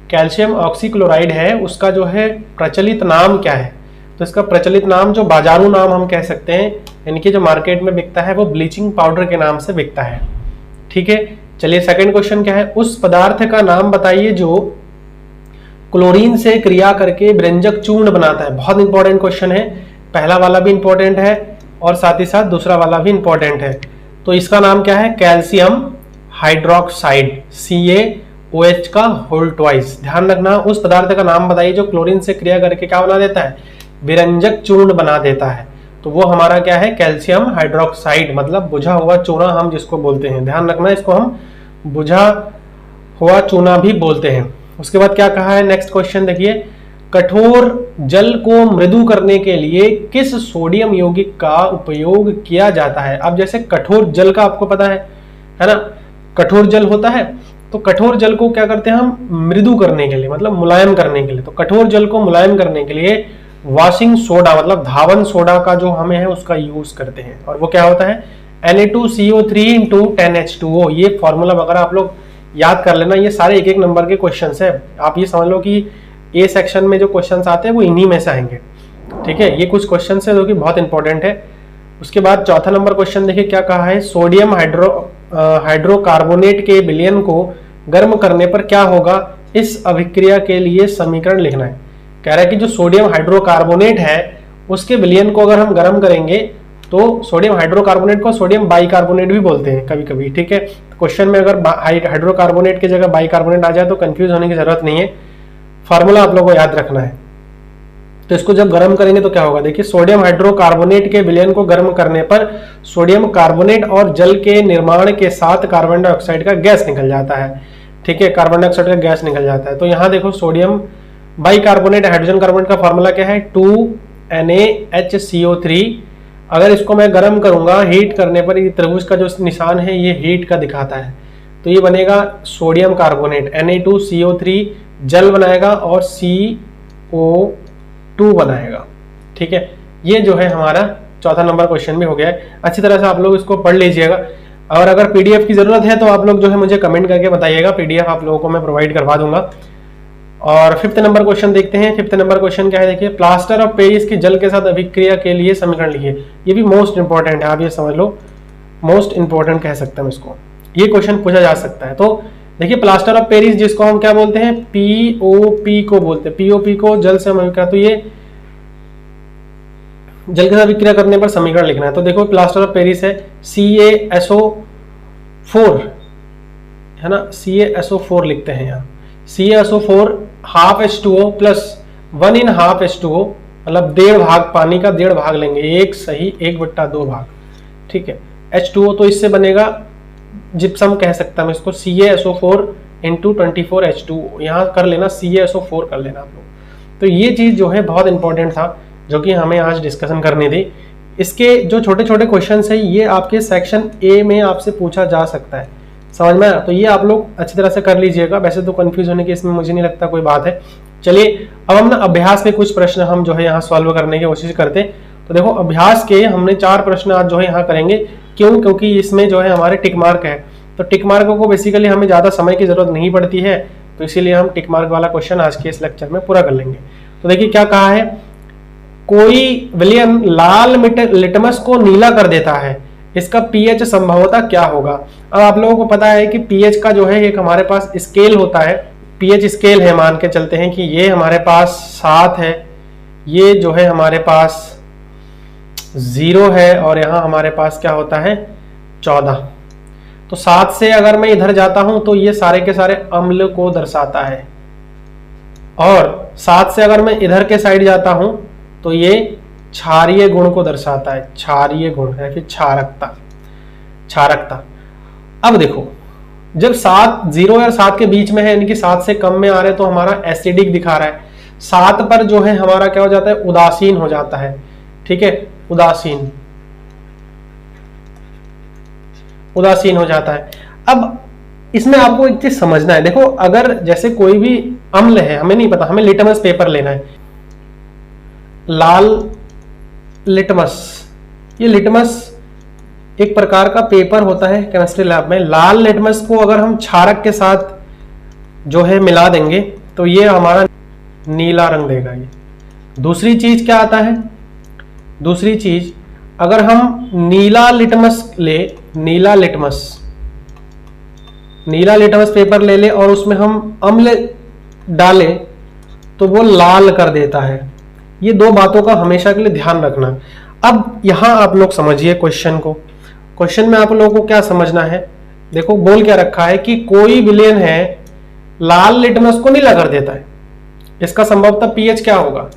कैल्शियम ऑक्सीक्लोराइड है उसका जो है प्रचलित नाम क्या है। तो इसका प्रचलित नाम जो बाजारू नाम हम कह सकते हैं, यानी कि जो मार्केट में बिकता है वो ब्लीचिंग पाउडर के नाम से बिकता है। ठीक है, चलिए सेकंड क्वेश्चन क्या है, उस पदार्थ का नाम बताइए जो क्लोरीन से क्रिया करके व्यंजक चूर्ण बनाता है। बहुत इंपॉर्टेंट क्वेश्चन है, पहला वाला भी इंपॉर्टेंट है और साथ ही साथ दूसरा वाला भी इंपॉर्टेंट है। तो इसका नाम क्या है, कैल्शियम हाइड्रोक्साइड, CaOH का होल ट्वाइस। ध्यान रखना, उस पदार्थ का नाम बताइए जो क्लोरीन से क्रिया करके क्या बना देता है, विरंजक चूर्ण बना देता है। तो वो हमारा क्या है, कैल्शियम हाइड्रोक्साइड, मतलब बुझा हुआ चूना हम जिसको बोलते हैं। ध्यान रखना, इसको हम बुझा हुआ चूना भी बोलते हैं। उसके बाद क्या कहा है, नेक्स्ट क्वेश्चन देखिए, कठोर जल को मृदु करने के लिए किस सोडियम यौगिक का उपयोग किया जाता है। अब जैसे कठोर जल का आपको पता है ना, कठोर जल होता है, तो कठोर जल को क्या करते हैं हम, मृदु करने के लिए, मतलब मुलायम करने के लिए। तो कठोर जल को मुलायम करने के लिए वॉशिंग सोडा, मतलब धावन सोडा का जो हमें है उसका यूज करते हैं, और वो क्या होता है, Na2CO3 × 10H2O। ये फॉर्मूला वगैरह आप लोग याद कर लेना, ये सारे 1-1 नंबर के क्वेश्चंस है। आप ये समझ लो कि ए सेक्शन में जो क्वेश्चंस आते हैं वो इन्हीं में से आएंगे। ठीक है, ये कुछ क्वेश्चंस है जो कि बहुत इंपॉर्टेंट है। उसके बाद चौथा नंबर क्वेश्चन देखिए क्या कहा है, सोडियम हाइड्रोकार्बोनेट के विलयन को गर्म करने पर क्या होगा, इस अभिक्रिया के लिए समीकरण लिखना है। कह रहा है कि जो सोडियम हाइड्रोकार्बोनेट है उसके विलयन को अगर हम गर्म करेंगे तो सोडियम हाइड्रोकार्बोनेट को सोडियम बाइकार्बोनेट भी बोलते हैं कभी कभी, ठीक है। क्वेश्चन में अगर हाइड्रोकार्बोनेट की जगह बाइकार्बोनेट आ जाए तो कंफ्यूज होने की जरूरत नहीं है, फार्मूला आप लोगों को याद रखना है। तो इसको जब गर्म करेंगे तो क्या होगा, देखिए सोडियम हाइड्रोकार्बोनेट के विलयन को गर्म करने पर सोडियम कार्बोनेट और जल के निर्माण के साथ कार्बन डाइऑक्साइड का गैस निकल जाता है, ठीक है, कार्बन डाइऑक्साइड का गैस निकल जाता है। तो यहाँ देखो सोडियम बाइकार्बोनेट हाइड्रोजन कार्बोनेट का फॉर्मूला क्या है, 2NaHCO3। अगर इसको मैं गर्म करूंगा, हीट करने पर ये त्रिभुज का जो निशान है ये हीट का दिखाता है, तो ये बनेगा सोडियम कार्बोनेट, Na2CO3 जल बनाएगा और CO2 बनाएगा, ठीक है। ये जो है हमारा चौथा नंबर क्वेश्चन भी हो गया है। अच्छी तरह से आप लोग इसको पढ़ लीजिएगा, और अगर पीडीएफ की जरूरत है तो आप लोग जो है मुझे कमेंट करके बताइएगा, पीडीएफ आप लोगों को मैं प्रोवाइड करवा दूंगा। और फिफ्थ नंबर क्वेश्चन देखते हैं। फिफ्थ नंबर क्वेश्चन क्या है, देखिए प्लास्टर ऑफ पेरिस की जल के साथ अभिक्रिया के लिए समीकरण लिखिए। ये भी मोस्ट इंपॉर्टेंट है, आप ये समझ लो, मोस्ट इंपॉर्टेंट कह सकते हैं इसको, ये क्वेश्चन पूछा जा सकता है। तो देखिए प्लास्टर ऑफ पेरिस जिसको हम क्या बोलते हैं, पीओपी को बोलते हैं, पीओपी को जल से अभिक्रिया, तो ये जल के साथ अभिक्रिया करने पर समीकरण लिखना है। तो देखो प्लास्टर ऑफ पेरिस है CaSO4, है ना, CaSO4 लिखते हैं यहाँ, CaSO4 half H2O plus 1/2 H2O, मतलब 1.5 भाग पानी का 1.5 भाग लेंगे, 1 सही 1/2 भाग, ठीक है। H2O तो इससे बनेगा जिप्सम कह सकता हूं इसको, CaSO4 × 24 H2O, यहाँ कर लेना CaSO4 कर लेना आप लोग। तो ये चीज जो है बहुत इंपॉर्टेंट था, जो कि हमें आज डिस्कशन करनी थी। इसके जो छोटे छोटे क्वेश्चन है ये आपके सेक्शन ए में आपसे पूछा जा सकता है, समझ में आया। तो ये आप लोग अच्छी तरह से कर लीजिएगा, वैसे तो कंफ्यूज होने की इसमें मुझे नहीं लगता कोई बात है। चलिए अब हम ना अभ्यास के कुछ प्रश्न हम जो है यहाँ सॉल्व करने की कोशिश करते हैं। तो देखो अभ्यास के हमने 4 प्रश्न आज जो है यहाँ करेंगे, क्यों, क्योंकि इसमें जो है हमारे टिक मार्क है, तो टिक मार्क को बेसिकली हमें ज्यादा समय की जरूरत नहीं पड़ती है, तो इसीलिए हम टिक मार्क वाला क्वेश्चन आज के इस लेक्चर में पूरा कर लेंगे। तो देखिए क्या कहा है, कोई विलयन लाल लिटमस को नीला कर देता है, इसका पीएच संभवतः क्या होगा। अब आप लोगों को पता है कि पीएच का जो है एक हमारे पास स्केल होता है, पीएच स्केल है, मान के चलते हैं कि ये हमारे पास 7 है, ये जो है हमारे पास 0 है, और यहाँ हमारे पास क्या होता है 14। तो 7 से अगर मैं इधर जाता हूं तो ये सारे के सारे अम्ल को दर्शाता है, और 7 से अगर मैं इधर के साइड जाता हूं तो ये क्षारीय गुण को दर्शाता है, क्षारीय गुण है, फिर क्षारकता, क्षारकता। अब देखो जब 7 0 और 7 के बीच में है, यानी कि 7 से कम में आ रहे, तो हमारा एसिडिक दिखा रहा है। 7 पर जो है हमारा क्या हो जाता है, उदासीन हो जाता है, ठीक है, उदासीन, उदासीन हो जाता है। अब इसमें आपको एक चीज समझना है, देखो अगर जैसे कोई भी अम्ल है, हमें नहीं पता, हमें लिटमस पेपर लेना है, लाल लिटमस, ये लिटमस एक प्रकार का पेपर होता है केमिस्ट्री लैब में। लाल लिटमस को अगर हम क्षारक के साथ जो है मिला देंगे तो ये हमारा नीला रंग देगा। ये दूसरी चीज क्या आता है, दूसरी चीज अगर हम नीला लिटमस ले, नीला लिटमस, नीला लिटमस पेपर ले ले और उसमें हम अम्ल डालें तो वो लाल कर देता है। ये 2 बातों का हमेशा के लिए ध्यान रखना। अब यहां आप लोग समझिए क्वेश्चन को, क्वेश्चन में आप लोगों को क्या समझना है, देखो बोल क्या रखा है कि कोई विलयन है लाल लिटमस को नीला कर देता है, इसका संभवतः पीएच क्या होगा।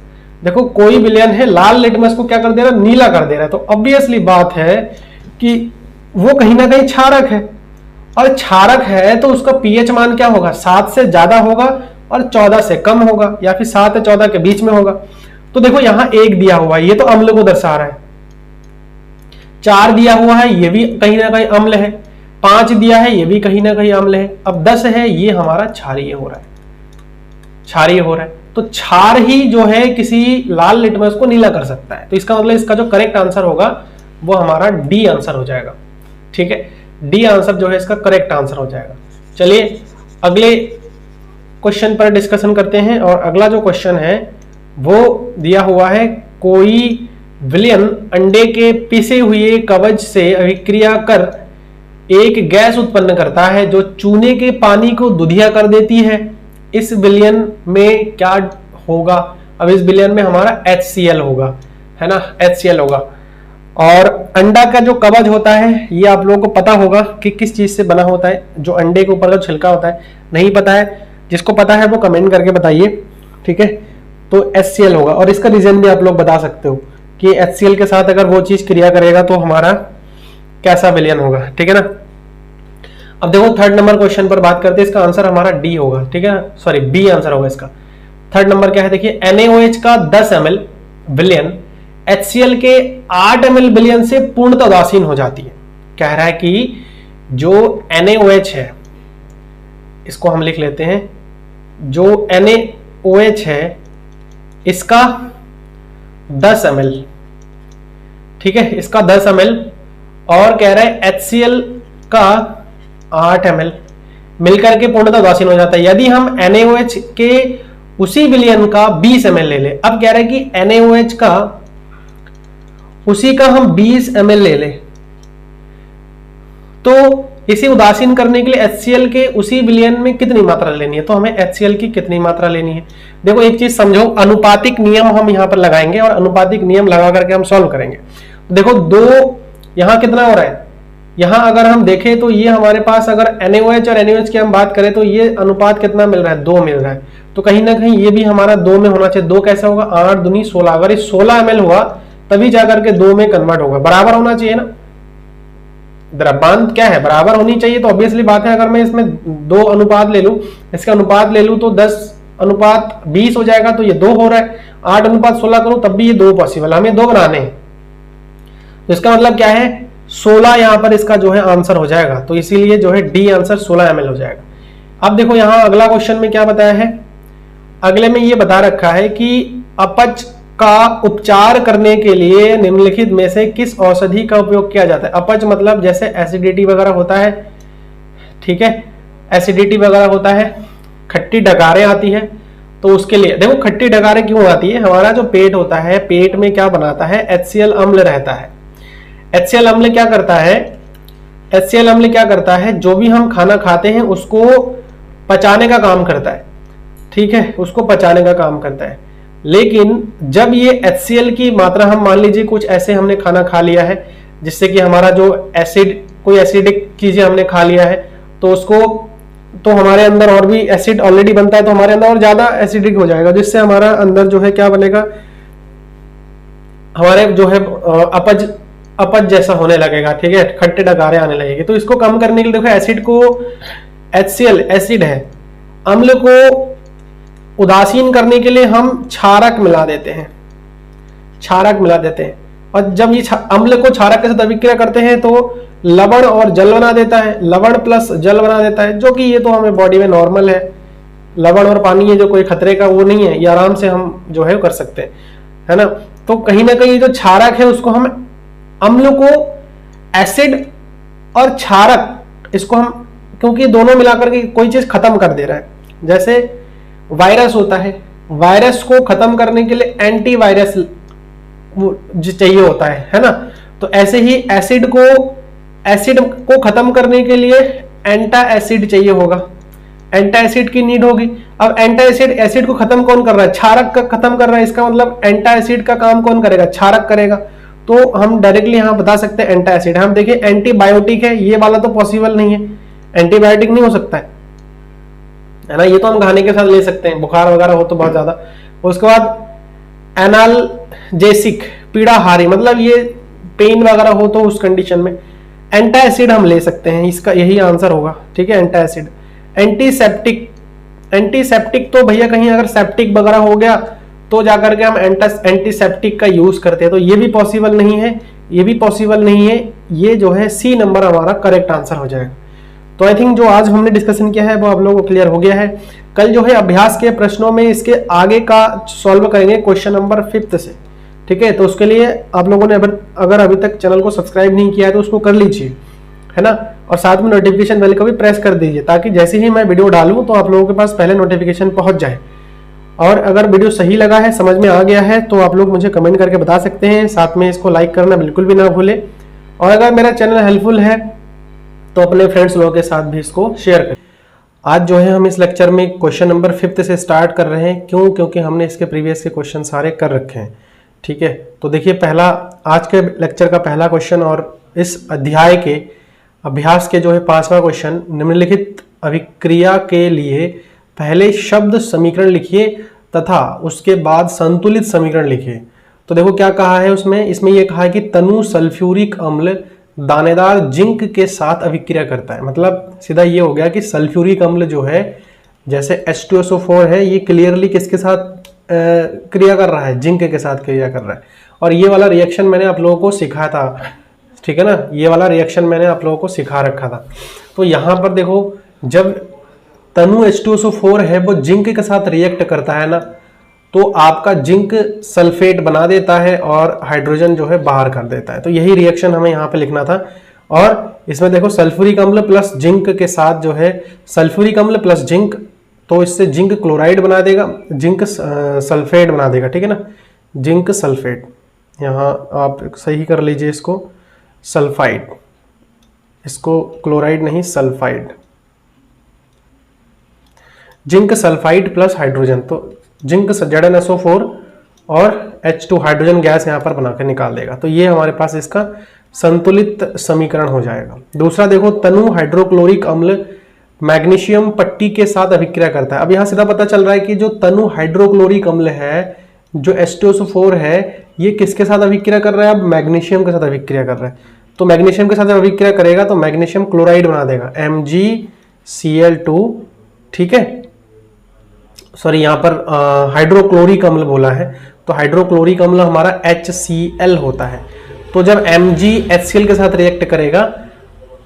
देखो कोई विलयन है लाल लिटमस को क्या कर दे रहा है, नीला कर दे रहा है, तो ऑब्वियसली बात है कि वो कहीं ना कहीं क्षारक है, और क्षारक है तो उसका पीएच मान क्या होगा, 7 से ज्यादा होगा और 14 से कम होगा, या फिर 7 और 14 के बीच में होगा। तो देखो यहां 1 दिया हुआ है, ये तो अम्ल को दर्शा रहा है, 4 दिया हुआ है, ये भी कहीं ना कहीं अम्ल है, 5 दिया है, ये भी कहीं ना कहीं अम्ल है, अब 10 है, ये हमारा क्षारीय हो रहा है, क्षारीय हो रहा है। तो क्षार ही जो है किसी लाल लिटमस को नीला कर सकता है, तो इसका मतलब इसका जो करेक्ट आंसर होगा वो हमारा डी आंसर हो जाएगा, ठीक है, डी आंसर जो है इसका करेक्ट आंसर हो जाएगा। चलिए अगले क्वेश्चन पर डिस्कशन करते हैं, और अगला जो क्वेश्चन है वो दिया हुआ है, कोई विलयन अंडे के पिसे हुए कवच से अभिक्रिया कर एक गैस उत्पन्न करता है जो चूने के पानी को दुधिया कर देती है, इस विलयन में क्या होगा। अब इस विलयन में हमारा HCl होगा, है ना, HCl होगा। और अंडा का जो कवच होता है ये आप लोगों को पता होगा कि किस चीज से बना होता है, जो अंडे के ऊपर का छिलका होता है। नहीं पता है, जिसको पता है वो कमेंट करके बताइए, ठीक है। तो HCl होगा, और इसका रीजन भी आप लोग बता सकते हो कि HCl के साथ अगर वो चीज क्रिया करेगा तो हमारा कैसा विलयन होगा, ठीक है ना। अब देखो थर्ड नंबर क्वेश्चन पर बात करते हैं, इसका आंसर हमारा डी होगा, ठीक है ना, सॉरी बी आंसर होगा इसका। थर्ड नंबर क्या है, देखिए NaOH का 10 ml विलयन HCl के 8 ml विलयन से पूर्णतः उदासीन हो जाती है। कह रहा है कि जो NaOH है, इसको हम लिख लेते हैं, जो NaOH है इसका 10 ml, ठीक है, इसका 10 ml, और कह रहा है HCl का 8 ml मिलकर के पूर्णतः उदासीन हो जाता है। यदि हम NaOH के उसी विलयन का 20 ml ले ले, अब कह रहा है कि NaOH का उसी का हम 20 ml ले ले, तो इसे उदासीन करने के लिए HCl के उसी विलयन में कितनी मात्रा लेनी है, तो हमें HCl की कितनी मात्रा लेनी है। देखो एक चीज समझो, अनुपातिक नियम हम यहां पर लगाएंगे और अनुपातिक नियम लगा करके हम सॉल्व करेंगे। देखो दो, यहां कितना हो रहा है, यहां अगर हम देखें तो ये हमारे पास अगर NaOH और NaOH की हम बात करें तो ये अनुपात कितना मिल रहा है, 2 मिल रहा है। तो कहीं ना कहीं ये भी हमारा 2 में होना चाहिए। 2 कैसे होगा, 8 दूनी 16, अगर ये 16 ml हुआ तभी जाकर के 2 में कन्वर्ट होगा, बराबर होना चाहिए ना। द्रव्यांत क्या है, बराबर होनी चाहिए। तो ऑब्वियसली बात है, अगर मैं इसमें 2 अनुपात ले लूं, इसका अनुपात ले लूं तो 10:20 हो जाएगा, तो ये 2 हो रहा है। 8:16 करूं तब भी ये 2 पॉसिबल, हमें 2 बनाने हैं। तो इसका मतलब क्या है, 16 यहां पर इसका जो है आंसर हो जाएगा। तो इसीलिए जो है डी आंसर 16 ml हो जाएगा। अब देखो यहां अगला क्वेश्चन में क्या बताया है, अगले में ये बता रखा है कि अपच का उपचार करने के लिए निम्नलिखित में से किस औषधि का उपयोग किया जाता है। अपच मतलब जैसे एसिडिटी वगैरह होता है, ठीक है, एसिडिटी वगैरह होता है, खट्टी डकारें आती है, तो उसके लिए देखो खट्टी डकारें क्यों आती है, हमारा जो पेट होता है, पेट में क्या बनाता है, HCl अम्ल रहता है। HCl अम्ल क्या करता है, HCl अम्ल क्या करता है, जो भी हम खाना खाते हैं उसको पचाने का काम करता है, ठीक है, उसको पचाने का काम करता है। लेकिन जब ये HCl की मात्रा, हम मान लीजिए कुछ ऐसे हमने खाना खा लिया है जिससे कि हमारा जो एसिड, कोई एसिडिक चीजें हमने खा लिया है, तो उसको, तो हमारे अंदर और भी एसिड ऑलरेडी बनता है, तो हमारे अंदर और ज्यादा एसिडिक हो जाएगा, जिससे हमारा अंदर जो है क्या बनेगा, हमारे जो है अपच जैसा होने लगेगा, ठीक है, खट्टे डकारे आने लगेंगे। तो इसको कम करने के लिए देखो एसिड को, HCl एसिड है, अम्ल को उदासीन करने के लिए हम क्षारक मिला देते हैं, क्षारक मिला देते हैं। और जब ये अम्ल को क्षारक के साथ अभिक्रिया करते हैं तो लवण और जल बना देता है, लवण प्लस जल बना देता है, जो कि ये तो हमें बॉडी में नॉर्मल है। लवण और पानी है, जो कोई खतरे का वो नहीं है, ये आराम से हम जो है कर सकते हैं, है ना। तो कहीं ना कहीं जो क्षारक है उसको हम, अम्ल को एसिड और क्षारक, इसको हम, क्योंकि दोनों मिलाकर के कोई चीज खत्म कर दे रहा है। जैसे वायरस होता है, वायरस को खत्म करने के लिए एंटीवायरस चाहिए होता है ना। तो ऐसे ही एसिड को खत्म करने के लिए एंटा एसिड चाहिए होगा, एंटा एसिड की नीड होगी। अब एंटा एसिड को खत्म कौन कर रहा है, क्षारक का खत्म कर रहा है, इसका मतलब एंटा एसिड का काम कौन करेगा, क्षारक करेगा। तो हम डायरेक्टली यहां बता सकते हैं एंटा एसिड। हम देखिए एंटीबायोटिक है, ये वाला तो पॉसिबल नहीं है, एंटीबायोटिक नहीं हो सकता है ना, ये तो हम खाने के साथ ले सकते हैं, बुखार वगैरह हो तो बहुत ज्यादा। उसके बाद एनाल्जेसिक, पीड़ाहारी, मतलब ये पेन वगैरह हो तो उस कंडीशन में एंटा एसिड हम ले सकते हैं, इसका यही आंसर होगा, ठीक है, एंटा एसिड। एंटीसेप्टिक, एंटीसेप्टिक तो भैया कहीं अगर सेप्टिक वगैरह हो गया तो जाकर के हम एंटीसेप्टिक का यूज करते हैं, तो ये भी पॉसिबल नहीं है, ये भी पॉसिबल नहीं है। ये जो है सी नंबर हमारा करेक्ट आंसर हो जाएगा। तो आई थिंक जो आज हमने डिस्कशन किया है वो आप लोगों को क्लियर हो गया है। कल जो है अभ्यास के प्रश्नों में इसके आगे का सॉल्व करेंगे क्वेश्चन नंबर 5 से, ठीक है। तो उसके लिए आप लोगों ने अगर अभी तक चैनल को सब्सक्राइब नहीं किया है तो उसको कर लीजिए, है ना, और साथ में नोटिफिकेशन बेल को भी प्रेस कर दीजिए, ताकि जैसे ही मैं वीडियो डालूं तो आप लोगों के पास पहले नोटिफिकेशन पहुंच जाए। और अगर वीडियो सही लगा है, समझ में आ गया है, तो आप लोग मुझे कमेंट करके बता सकते हैं। साथ में इसको लाइक करना बिल्कुल भी ना भूलें, और अगर मेरा चैनल हेल्पफुल है तो अपने फ्रेंड्स लोगों के साथ भी इसको शेयर करें। आज जो है हम इस लेक्चर में क्वेश्चन नंबर 5 से स्टार्ट कर रहे हैं। क्यों? क्योंकि हमने इसके प्रीवियस के क्वेश्चन सारे कर रखे हैं, ठीक है, तो देखिए पहला आज के लेक्चर का पहला क्वेश्चन और इस अध्याय के अभ्यास के जो है 5वां क्वेश्चन, निम्नलिखित अभिक्रिया के लिए पहले शब्द समीकरण लिखिए तथा उसके बाद संतुलित समीकरण लिखिए। तो देखो क्या कहा है उसमें, इसमें यह कहा है कि तनु सल्फ्यूरिक अम्ल दानेदार जिंक के साथ अभिक्रिया करता है। मतलब सीधा ये हो गया कि सल्फ्यूरिक अम्ल जो है जैसे H2SO4 है, ये क्लियरली किसके साथ क्रिया कर रहा है, जिंक के साथ क्रिया कर रहा है। और ये वाला रिएक्शन मैंने आप लोगों को सिखाया था, ठीक है ना, ये वाला रिएक्शन मैंने आप लोगों को सिखा रखा था। तो यहां पर देखो जब तनु H2SO4 है वो जिंक के साथ रिएक्ट करता है ना, तो आपका जिंक सल्फेट बना देता है और हाइड्रोजन जो है बाहर कर देता है। तो यही रिएक्शन हमें यहाँ पे लिखना था। और इसमें देखो सल्फ्यूरिक अम्ल प्लस जिंक के साथ जो है, सल्फ्यूरिक अम्ल प्लस जिंक, तो इससे जिंक क्लोराइड बना देगा, जिंक सल्फेट बना देगा, ठीक है ना, जिंक सल्फेट। यहाँ आप सही कर लीजिए इसको, सल्फाइड, इसको क्लोराइड नहीं sulphide, zinc sulphide plus hydrogen, तो जिंक ZnSO4 और H2 हाइड्रोजन गैस यहाँ पर बनाकर निकाल देगा। तो ये हमारे पास इसका संतुलित समीकरण हो जाएगा। दूसरा देखो, तनु हाइड्रोक्लोरिक अम्ल मैग्नीशियम पट्टी के साथ अभिक्रिया करता है। अब यहाँ सीधा पता चल रहा है कि जो तनु हाइड्रोक्लोरिक अम्ल है, जो H2SO4 है, ये किसके साथ अभिक्रिया कर रहा है, अब मैग्नीशियम के साथ अभिक्रिया कर रहा है। तो मैग्नीशियम के साथ अभिक्रिया करेगा तो मैग्नीशियम क्लोराइड बना देगा, MgCl2, ठीक है, सॉरी यहाँ पर हाइड्रोक्लोरिक अम्ल बोला है, तो हाइड्रोक्लोरिक अम्ल हमारा HCl होता है। तो जब MgHCl के साथ रिएक्ट करेगा,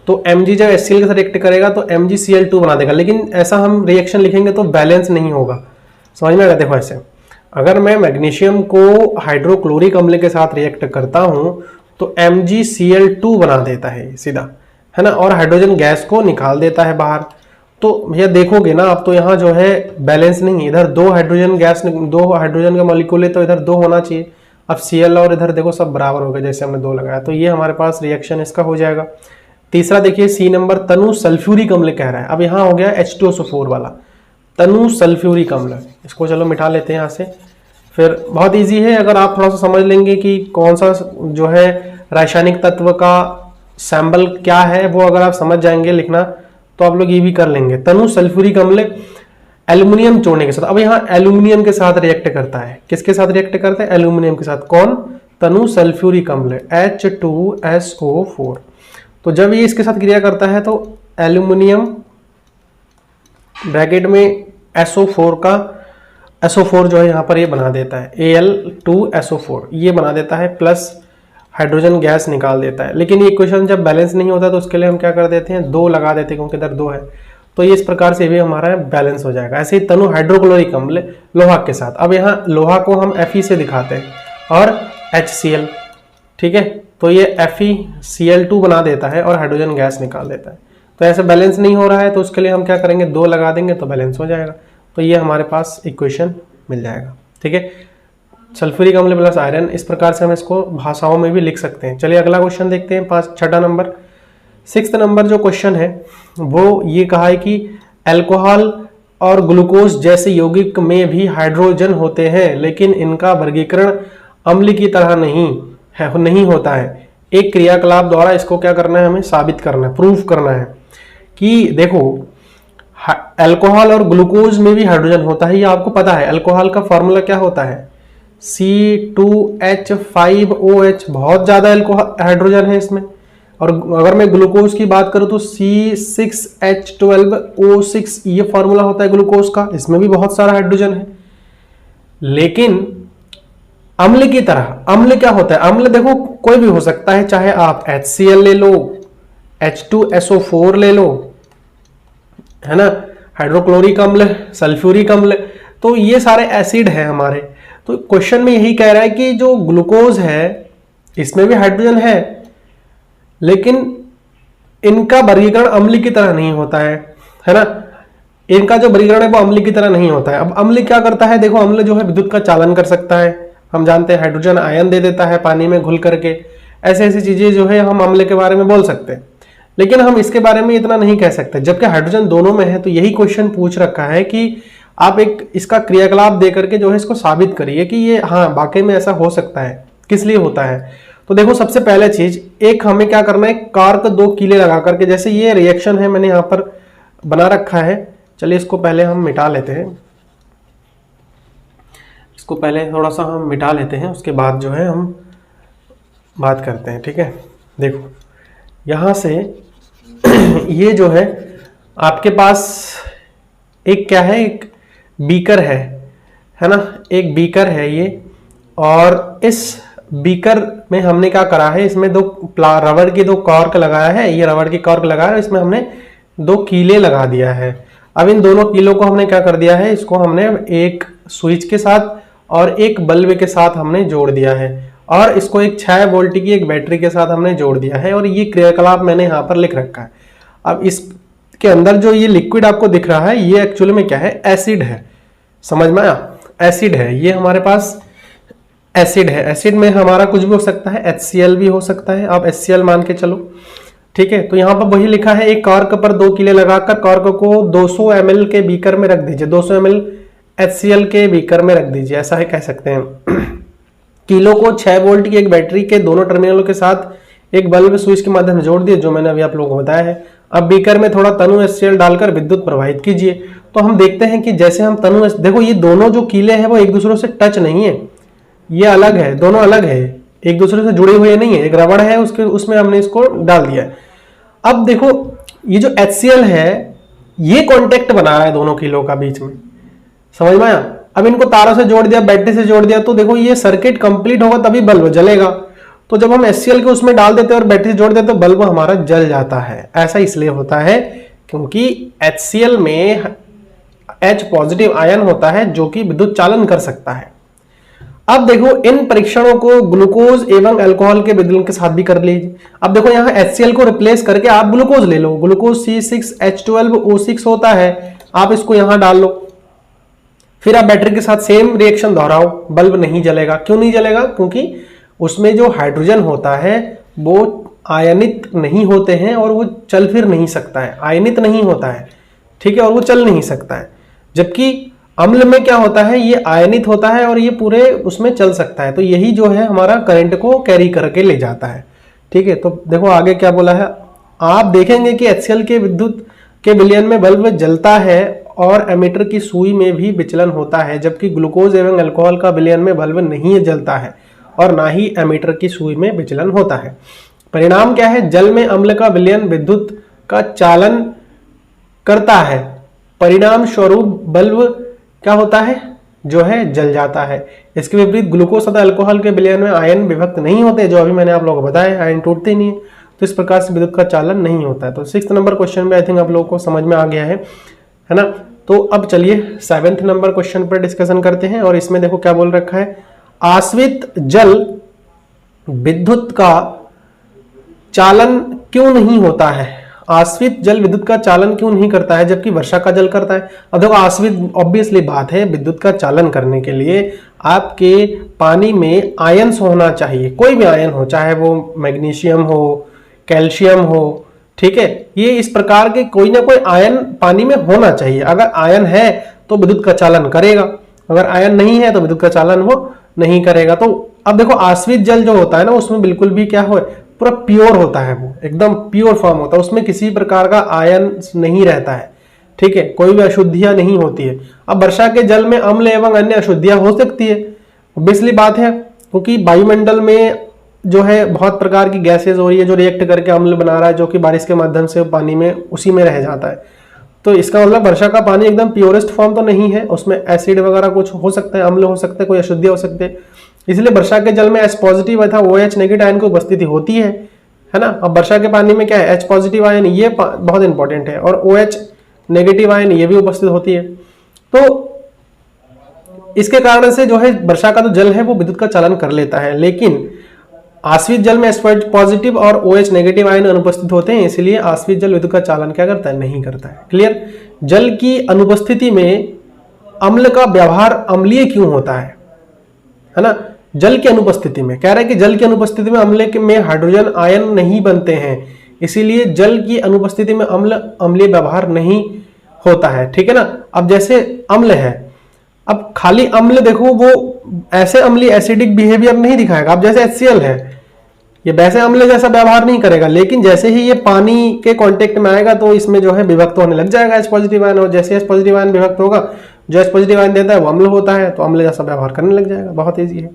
तो Mg जब HCl के साथ रिएक्ट करेगा तो MgCl2 बना देगा। लेकिन ऐसा हम रिएक्शन लिखेंगे तो बैलेंस नहीं होगा, समझ में आ गया। देखो ऐसे, अगर मैं मैग्नीशियम को हाइड्रोक्लोरिक अम्ल के साथ रिएक्ट करता हूं तो MgCl2 बना देता है सीधा, है ना, और हाइड्रोजन गैस को निकाल देता है बाहर। तो भैया देखोगे ना, अब तो यहाँ जो है बैलेंस नहीं है, इधर दो हाइड्रोजन गैस, दो हाइड्रोजन का मॉलिक्यूल है तो इधर दो होना चाहिए। अब Cl और इधर देखो सब बराबर हो गए, जैसे हमने दो लगाया, तो ये हमारे पास रिएक्शन इसका हो जाएगा। तीसरा देखिए C नंबर, तनु सल्फ्यूरिक अम्ल कह रहा है। अब यहाँ हो गया H2SO4 वाला, तनु सल्फ्यूरिक अम्ल, इसको चलो मिटा लेते हैं यहाँ से। फिर बहुत ईजी है, अगर आप थोड़ा सा समझ लेंगे कि कौन सा जो है रासायनिक तत्व का सैंपल क्या है, वो अगर आप समझ जाएंगे लिखना तो आप लोग ये भी कर लेंगे। तनु सल्फ्यूरिक अम्ल एल्यूमिनियम जोड़ने के साथ, अब यहाँ एल्यूमिनियम के साथ रिएक्ट करता है, किसके साथ रिएक्ट करता है, एल्यूमिनियम के साथ। कौन, तनु सल्फ्यूरिक अम्ल H2SO4। तो जब ये इसके साथ क्रिया करता है तो एल्यूमिनियम ब्रैकेट में SO4 का SO4 जो है यहाँ पर ये बना देता है, Al2SO4 ये बना देता है, प्लस हाइड्रोजन गैस निकाल देता है। लेकिन ये इक्वेशन जब बैलेंस नहीं होता तो उसके लिए हम क्या कर देते हैं, दो लगा देते हैं, क्योंकि इधर दो है। तो ये इस प्रकार से भी हमारा बैलेंस हो जाएगा। ऐसे ही तनु हाइड्रोक्लोरिक अम्ल लोहा के साथ, अब यहाँ लोहा को हम Fe से दिखाते हैं और HCl, ठीक है, तो ये FeCl2 बना देता है और हाइड्रोजन गैस निकाल देता है। तो ऐसे बैलेंस नहीं हो रहा है तो उसके लिए हम क्या करेंगे, दो लगा देंगे तो बैलेंस हो जाएगा। तो ये हमारे पास इक्वेशन मिल जाएगा, ठीक है, सल्फ्यूरिक अम्ल प्लस आयरन। इस प्रकार से हम इसको भाषाओं में भी लिख सकते हैं। चलिए अगला क्वेश्चन देखते हैं, छठा नंबर, 6th नंबर जो क्वेश्चन है वो ये कहा है कि अल्कोहल और ग्लूकोज जैसे यौगिक में भी हाइड्रोजन होते हैं, लेकिन इनका वर्गीकरण अम्ल की तरह नहीं होता है। एक क्रियाकलाप द्वारा इसको क्या करना है, हमें साबित करना है, प्रूफ करना है कि देखो अल्कोहल और ग्लूकोज में भी हाइड्रोजन होता है। ये आपको पता है, अल्कोहल का फॉर्मूला क्या होता है, C2H5OH, बहुत ज्यादा हाइड्रोजन है इसमें। और अगर मैं ग्लूकोज की बात करूं तो C6H12O6 ये फॉर्मूला होता है ग्लूकोज का, इसमें भी बहुत सारा हाइड्रोजन है। लेकिन अम्ल की तरह, अम्ल क्या होता है, अम्ल देखो कोई भी हो सकता है, चाहे आप HCl ले लो, H2SO4 ले लो, है ना, हाइड्रोक्लोरिक अम्ल, सल्फ्यूरिक अम्ल, तो ये सारे एसिड हैं हमारे। तो क्वेश्चन में यही कह रहा है कि जो ग्लूकोज है इसमें भी हाइड्रोजन है, लेकिन इनका वर्गीकरण अम्ल की तरह नहीं होता है ना, इनका जो वर्गीकरण है वो अम्ल की तरह नहीं होता है। अब अम्ल क्या करता है, देखो अम्ल जो है विद्युत का चालन कर सकता है, हम जानते हैं, हाइड्रोजन आयन दे देता है पानी में घुल करके, ऐसे ऐसी चीजें जो है हम अम्ल के बारे में बोल सकते हैं। लेकिन हम इसके बारे में इतना नहीं कह सकते, जबकि हाइड्रोजन दोनों में है। तो यही क्वेश्चन पूछ रखा है कि आप एक इसका क्रियाकलाप दे करके जो है इसको साबित करिए कि ये हाँ वाकई में ऐसा हो सकता है, किस लिए होता है। तो देखो सबसे पहले चीज, एक हमें क्या करना है, कार्क 2 कीले लगा करके, जैसे ये रिएक्शन है मैंने यहाँ पर बना रखा है, चलिए इसको पहले हम मिटा लेते हैं, इसको पहले थोड़ा सा हम मिटा लेते हैं, उसके बाद जो है हम बात करते हैं, ठीक है। देखो यहाँ से ये जो है आपके पास एक क्या है, एक बीकर है ना, एक बीकर है ये, और इस बीकर में हमने क्या करा है, इसमें रबड़ की 2 कॉर्क लगाया है, ये रबड़ की कॉर्क लगाया है, इसमें हमने 2 कीले लगा दिया है। अब इन दोनों कीलों को हमने क्या कर दिया है, इसको हमने एक स्विच के साथ और एक बल्ब के साथ हमने जोड़ दिया है, और इसको एक 6 वोल्ट की एक बैटरी के साथ हमने जोड़ दिया है, और ये क्रियाकलाप मैंने यहाँ पर लिख रखा है। अब इसके अंदर जो ये लिक्विड आपको दिख रहा है, ये एक्चुअली में क्या है, एसिड है, समझ में आया, एसिड है, ये हमारे पास एसिड है। एसिड में हमारा कुछ भी हो सकता है, HCl भी हो सकता है, आप HCl मान के चलो, ठीक है। तो यहाँ पर वही लिखा है, एक कॉर्क पर 2 कीले लगाकर कॉर्क को 200 ml के बीकर में रख दीजिए, 200 ml HCl के बीकर में रख दीजिए, ऐसा है कह सकते हैं। कीलो को 6 वोल्ट की एक बैटरी के दोनों टर्मिनलों के साथ एक बल्ब स्विच के माध्यम से जोड़ दिए, जो मैंने अभी आप लोगों को बताया है। अब बीकर में थोड़ा तनु HCl डालकर विद्युत प्रवाहित कीजिए। तो हम देखते हैं कि जैसे हम तनु, देखो ये दोनों जो कीले हैं वो एक दूसरे से टच नहीं है, ये अलग है, दोनों अलग है, एक दूसरे से जुड़े हुए नहीं है, एक रबड़ है उसके, उसमें हमने इसको डाल दिया है। अब देखो ये जो HCl है ये कांटेक्ट बना रहा है दोनों कीलों का बीच में, समझ में आया। अब इनको तारों से जोड़ दिया, बैटरी से जोड़ दिया, तो देखो ये सर्किट कंप्लीट होगा तभी बल्ब जलेगा। तो जब हम HCl को उसमें डाल देते हैं और बैटरी से जोड़ देते तो बल्ब हमारा जल जाता है। ऐसा इसलिए होता है क्योंकि HCl में H पॉजिटिव आयन होता है जो कि विद्युत चालन कर सकता है। अब देखो इन परीक्षणों को ग्लूकोज एवं अल्कोहल के विदलन के साथ भी कर लीजिए। अब देखो यहाँ HCl को रिप्लेस करके आप ग्लूकोज ले लो, ग्लूकोज C6H12O6 होता है, आप इसको यहां डाल लो, फिर आप बैटरी के साथ सेम रिएक्शन दोहराओ, बल्ब नहीं जलेगा। क्यों नहीं जलेगा? क्योंकि उसमें जो हाइड्रोजन होता है वो आयनित नहीं होते हैं और वो चल फिर नहीं सकता है, आयनित नहीं होता है, ठीक है, और वो चल नहीं सकता है। जबकि अम्ल में क्या होता है, ये आयनित होता है और ये पूरे उसमें चल सकता है। तो यही जो है हमारा करंट को कैरी करके ले जाता है, ठीक है। तो देखो आगे क्या बोला है, आप देखेंगे कि HCl के विद्युत के विलयन में बल्ब जलता है और एमीटर की सुई में भी विचलन होता है, जबकि ग्लूकोज एवं अल्कोहल का विलयन में बल्ब नहीं जलता है और ना ही एमीटर की सुई में विचलन होता है। परिणाम क्या है, जल में अम्ल का विलयन विद्युत का चालन करता है, परिणाम स्वरूप बल्ब क्या होता है, जो है जल जाता है। इसके विपरीत ग्लूकोज तथा अल्कोहल के विलयन में आयन विभक्त नहीं होते, जो अभी मैंने आप लोगों को बताया, आयन टूटते नहीं है, तो इस प्रकार से विद्युत का चालन नहीं होता है। तो 6th नंबर क्वेश्चन में आई थिंक आप लोगों को समझ में आ गया है ना। तो अब चलिए 7th नंबर क्वेश्चन पर डिस्कशन करते हैं, और इसमें देखो क्या बोल रखा है, आश्रित जल विद्युत का चालन क्यों नहीं होता है, आश्रित जल विद्युत का चालन क्यों नहीं करता है जबकि वर्षा का जल करता है। अब देखो आश्रित ऑब्वियसली बात है, विद्युत का चालन करने के लिए आपके पानी में आयन्स होना चाहिए, कोई भी आयन हो, चाहे वो मैग्नीशियम हो, कैल्शियम हो, ठीक है, ये इस प्रकार के कोई ना कोई आयन पानी में होना चाहिए। अगर आयन है तो विद्युत का चालन करेगा, अगर आयन नहीं है तो विद्युत का चालन वो नहीं करेगा। तो अब देखो आश्रित जल जो होता है ना, उसमें बिल्कुल भी क्या हो, पूरा प्योर होता है, वो एकदम प्योर फॉर्म होता है, उसमें किसी प्रकार का आयन नहीं रहता है, ठीक है, कोई भी अशुद्धियां नहीं होती है। अब वर्षा के जल में अम्ल एवं अन्य अशुद्धियां हो सकती है, ऑब्वियसली बात है, क्योंकि वायुमंडल में जो है बहुत प्रकार की गैसेज हो रही है जो रिएक्ट करके अम्ल बना रहा है, जो कि बारिश के माध्यम से पानी में उसी में रह जाता है। तो इसका मतलब वर्षा का पानी एकदम प्योरेस्ट फॉर्म तो नहीं है, उसमें एसिड वगैरह कुछ हो सकता है, अम्ल हो सकते हैं, कोई अशुद्धि हो सकते हैं। इसलिए वर्षा के जल में H पॉजिटिव अथवा OH नेगेटिव आयन की उपस्थिति होती है ना। अब वर्षा के पानी में क्या है, H पॉजिटिव आयन, ये बहुत इंपॉर्टेंट है, और OH नेगेटिव आयन ये भी उपस्थित होती है। तो इसके कारण से जो है वर्षा का जो जल है वो विद्युत का चालन कर लेता है, लेकिन आश्रित जल में H पॉजिटिव और OH नेगेटिव आयन अनुपस्थित होते हैं, इसलिए आश्रित जल विद्युत का चालन क्या करता है, नहीं करता है। क्लियर। जल की अनुपस्थिति में अम्ल का व्यवहार अम्लीय क्यों होता है ना। जल की अनुपस्थिति में कह रहा है कि जल की अनुपस्थिति में अम्ल में हाइड्रोजन आयन नहीं बनते हैं, इसीलिए जल की अनुपस्थिति में अम्लीय व्यवहार नहीं होता है, ठीक है ना। अब जैसे अम्ल है, अब खाली अम्ल देखो वो ऐसे अम्लीय एसिडिक बिहेवियर नहीं दिखाएगा। अब जैसे HCl है, ये वैसे अम्ल जैसा व्यवहार नहीं करेगा, लेकिन जैसे ही ये पानी के कांटेक्ट में आएगा तो इसमें जो है विभक्त होने लग जाएगा H पॉजिटिव आयन, और जैसे H पॉजिटिव आयन विभक्त होगा, जो H पॉजिटिव आयन देता है वो अम्ल होता है, तो अम्ल जैसा व्यवहार करने लग जाएगा। बहुत ईजी है,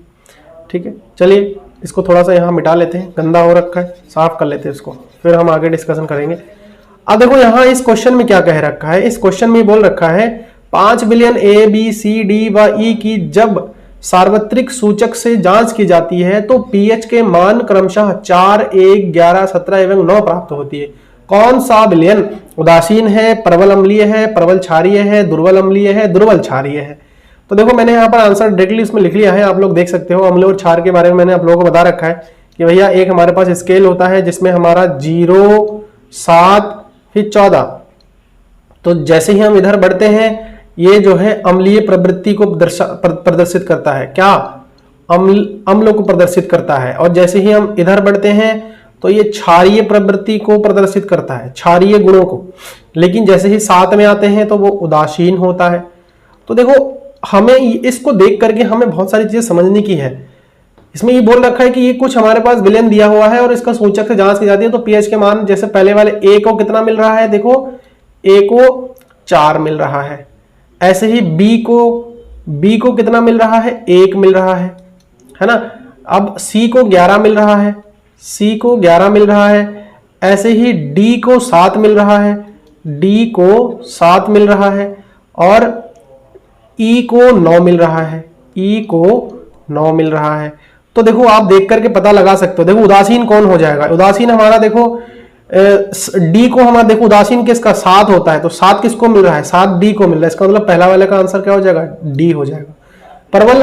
ठीक है। चलिए इसको थोड़ा सा यहाँ मिटा लेते हैं, गंदा हो रखा है, साफ कर लेते हैं इसको, फिर हम आगे डिस्कशन करेंगे। अब देखो यहाँ इस क्वेश्चन में क्या कह रखा है, इस क्वेश्चन में बोल रखा है 5 billion A, B, C, D व E की जब सार्वत्रिक सूचक से जांच की जाती है तो pH के मान क्रमशः 4, 1, 11, 17 एवं 9 प्राप्त होती है। कौन सा विलयन उदासीन है, प्रबल अम्लीय है, प्रबल क्षारीय है, दुर्बल अम्लीय है, दुर्बल क्षारीय है? तो देखो मैंने यहाँ पर आंसर डायरेक्टली इसमें लिख लिया है, आप लोग देख सकते हो। अम्ल और क्षार के बारे में मैंने आप लोगों को बता रखा है कि भैया एक हमारे पास स्केल होता है जिसमें हमारा 0, 7 फिर 14। तो जैसे ही हम इधर बढ़ते हैं ये जो है अम्लीय प्रवृत्ति को प्रदर्शित करता है, क्या अम्ल को प्रदर्शित करता है। और जैसे ही हम इधर बढ़ते हैं तो ये क्षारीय प्रवृत्ति को प्रदर्शित करता है, क्षारीय गुणों को। लेकिन जैसे ही 7 में आते हैं तो वो उदासीन होता है। तो देखो हमें इसको देख करके हमें बहुत सारी चीजें समझने की है। इसमें ये बोल रखा है कि ये कुछ हमारे पास विलयन दिया हुआ है और इसका सूचक से जांच की जाती है तो pH के मान जैसे पहले वाले A को कितना मिल रहा है, देखो A को 4 मिल रहा है, ऐसे ही B को कितना मिल रहा है, 1 मिल रहा है ना। अब C को 11 मिल रहा है, C को 11 मिल रहा है, ऐसे ही D को 7 मिल रहा है, D को 7 मिल रहा है, और E को 9 मिल रहा है, E को 9 मिल रहा है। तो देखो आप देख करके पता लगा सकते हो। देखो उदासीन कौन हो जाएगा, उदासीन हमारा देखो डी को हमारा देखो उदासीन किसका 7 होता है, तो 7 किसको मिल रहा है, 7 डी को मिल रहा है। इसका मतलब पहला वाले का आंसर क्या हो जाएगा, डी हो जाएगा। प्रबल